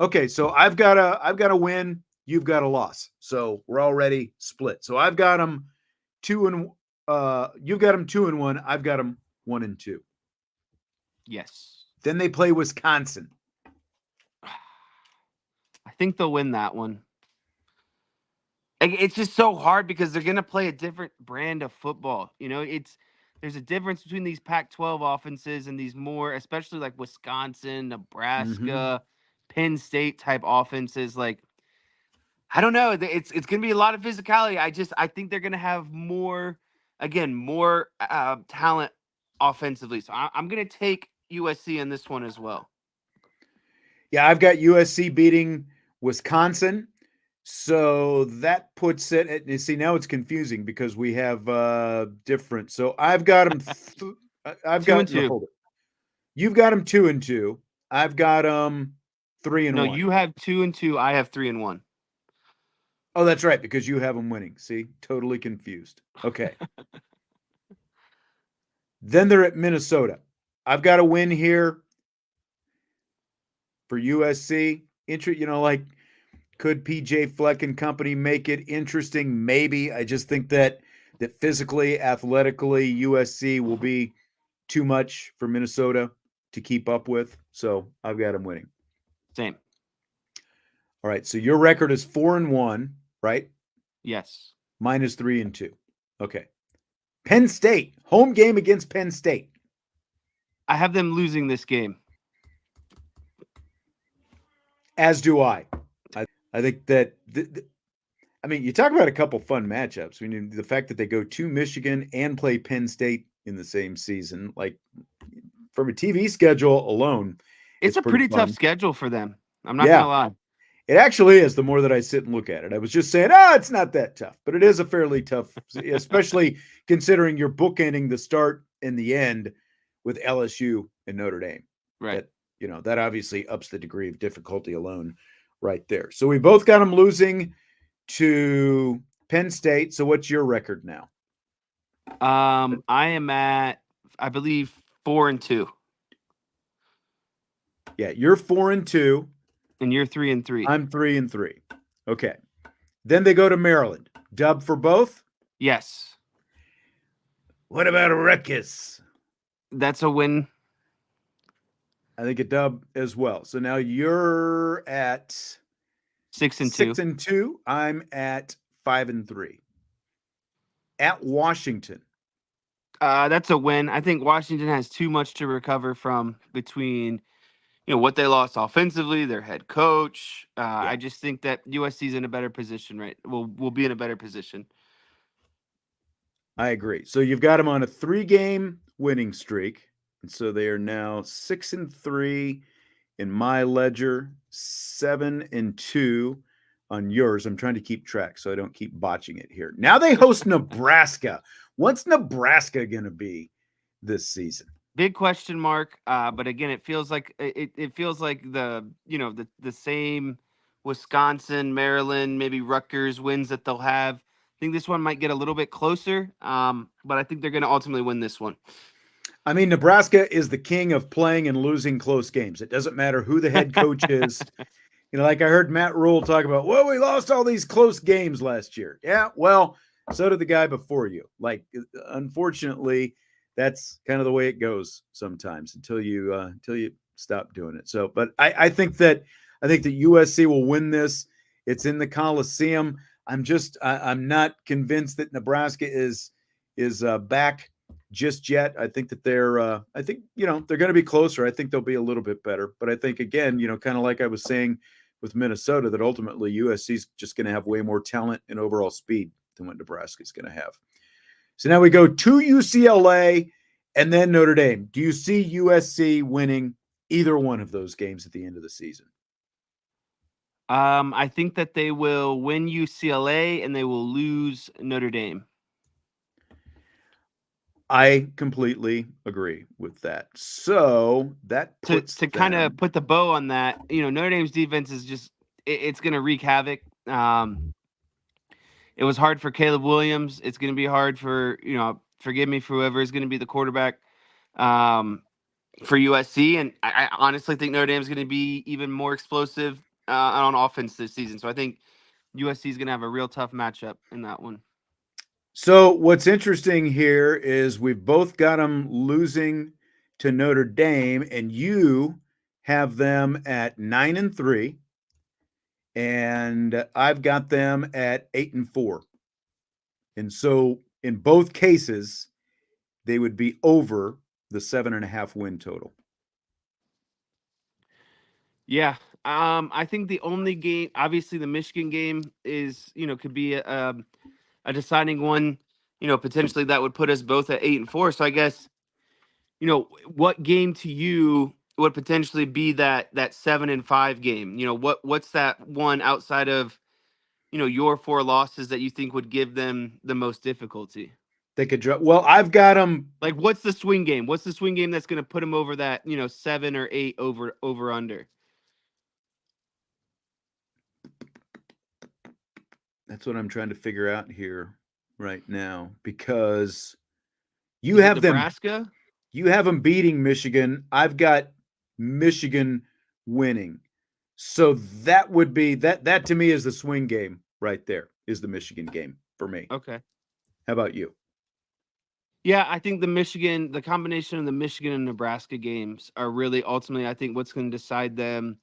okay. So I've got a win. You've got a loss. So we're already split. So I've got them 2-1. You've got them 2-1. I've got them 1-2. Yes. Then they play Wisconsin. I think they'll win that one. It's just so hard because they're going to play a different brand of football. There's a difference between these Pac-12 offenses and these more, especially like Wisconsin, Nebraska, Penn State type offenses. Like, I don't know. It's going to be a lot of physicality. I think they're going to have more talent offensively. So I'm going to take USC in this one as well. Yeah, I've got USC beating Wisconsin. So that puts it at, you see, now it's confusing because we have different. So I've got them. I've got 2-2. You've got them 2-2. I've got them 3-1. No, you have 2-2. I have 3-1. Oh, that's right, because you have them winning. See, totally confused. Okay. Then they're at Minnesota. I've got a win here for USC. Could PJ Fleck and company make it interesting? Maybe. I just think that physically, athletically, USC will be too much for Minnesota to keep up with. So I've got them winning. Same. All right. So your record is 4-1, right? Yes. Mine is 3-2. Okay. Penn State, home game against Penn State. I have them losing this game. As do I. I think that, you talk about a couple fun matchups. I mean, the fact that they go to Michigan and play Penn State in the same season, like from a TV schedule alone. It's a pretty tough schedule for them. I'm not going to lie. It actually is, the more that I sit and look at it. I was just saying, it's not that tough, but it is a fairly tough, especially considering you're bookending the start and the end with LSU and Notre Dame. Right. That obviously ups the degree of difficulty alone right there. So we both got them losing to Penn State. So what's your record now? I am at, I believe, 4-2. Yeah, you're 4-2. And you're 3-3. I'm 3-3. Okay. Then they go to Maryland. Dub for both? Yes. What about a ruckus? That's a win. I think a dub as well. So now you're at 6-2. 6-2. I'm at 5-3. At Washington. That's a win. I think Washington has too much to recover from between what they lost offensively, their head coach. I just think that USC's in a better position, right? We'll be in a better position. I agree. So you've got them on a 3-game winning streak. And so they are now 6-3 in my ledger, 7-2 on yours. I'm trying to keep track so I don't keep botching it here. Now they host Nebraska. What's Nebraska going to be this season? Big question mark. But again, it feels like the same Wisconsin, Maryland, maybe Rutgers wins that they'll have. I think this one might get a little bit closer. But I think they're going to ultimately win this one. I mean, Nebraska is the king of playing and losing close games. It doesn't matter who the head coach is. Like I heard Matt Rule talk about, we lost all these close games last year. Yeah, well, so did the guy before you. Like, unfortunately, that's kind of the way it goes sometimes until you stop doing it. So, but I think that USC will win this. It's in the Coliseum. I'm not convinced that Nebraska is back just yet. I think that they're going to be closer. I think they'll be a little bit better. But I think, again, kind of like I was saying with Minnesota, that ultimately USC is just going to have way more talent and overall speed than what Nebraska is going to have. So now we go to UCLA and then Notre Dame. Do you see USC winning either one of those games at the end of the season? I think that they will win UCLA and they will lose Notre Dame. I completely agree with that. So that puts to kind of put the bow on that, Notre Dame's defense is just it's going to wreak havoc. It was hard for Caleb Williams. It's going to be hard for, forgive me for whoever is going to be the quarterback for USC. And I honestly think Notre Dame is going to be even more explosive on offense this season. So I think USC is going to have a real tough matchup in that one. So what's interesting here is we've both got them losing to Notre Dame, and you have them at 9-3, and I've got them at 8-4. And so in both cases, they would be over the 7.5 win total. Yeah. I think the only game, obviously the Michigan game is, could be a deciding one, potentially that would put us both at 8-4. So I guess, what game to you would potentially be that 7-5 game? What's that one outside of, your 4 losses that you think would give them the most difficulty? They could drop. Well, I've got them. Like, what's the swing game? What's the swing game that's going to put them over that, 7 or 8 over under? That's what I'm trying to figure out here right now, because you have Nebraska? You have them beating Michigan. I've got Michigan winning. So that would be that to me is the swing game right there, is the Michigan game for me. Okay. How about you? Yeah, I think the combination of the Michigan and Nebraska games are really ultimately, I think, what's going to decide them,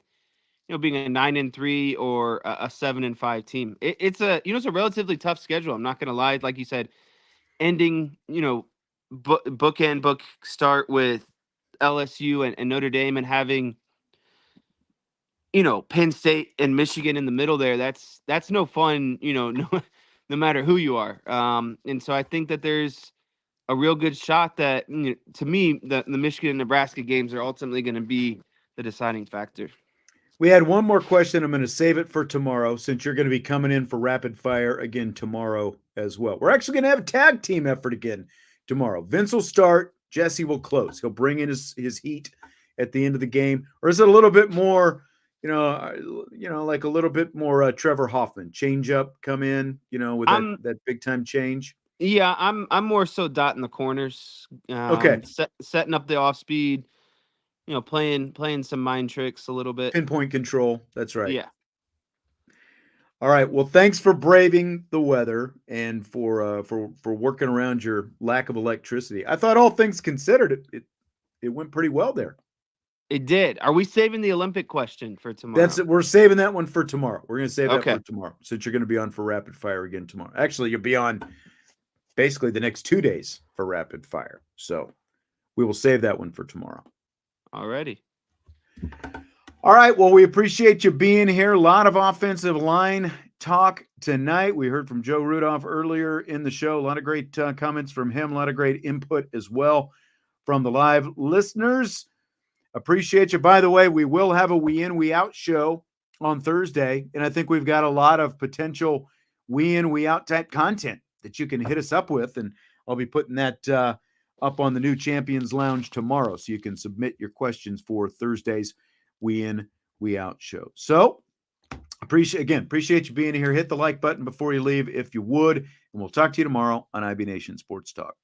being a 9-3 or a 7-5 team. It's a relatively tough schedule. I'm not going to lie. Like you said, ending, book start with LSU and Notre Dame, and having, Penn State and Michigan in the middle there. That's no fun, no matter who you are. And so I think that there's a real good shot that, to me, the Michigan and Nebraska games are ultimately going to be the deciding factor. We had one more question. I'm going to save it for tomorrow, since you're going to be coming in for rapid fire again tomorrow as well. We're actually going to have a tag team effort again tomorrow. Vince will start. Jesse will close. He'll bring in his heat at the end of the game. Or is it a little bit more, like a little bit more Trevor Hoffman change up, come in, with that big time change? Yeah, I'm more so dotting the corners. Okay. Setting up the off speed. Playing some mind tricks a little bit. Pinpoint control. That's right. Yeah. All right. Well, thanks for braving the weather and for working around your lack of electricity. I thought, all things considered, it went pretty well there. It did. Are we saving the Olympic question for tomorrow? That's it. We're saving that one for tomorrow. We're going to save that for tomorrow, since you're going to be on for rapid fire again tomorrow. Actually, you'll be on basically the next 2 days for rapid fire. So we will save that one for tomorrow. Alrighty. All right. Well, we appreciate you being here. A lot of offensive line talk tonight. We heard from Joe Rudolph earlier in the show. A lot of great comments from him. A lot of great input as well from the live listeners. Appreciate you. By the way, we will have a We In, We Out show on Thursday. And I think we've got a lot of potential We In, We Out type content that you can hit us up with. And I'll be putting that up on the new Champions Lounge tomorrow, so you can submit your questions for Thursday's We In, We Out show. So appreciate you being here. Hit the like button before you leave if you would, and we'll talk to you tomorrow on IB Nation Sports Talk.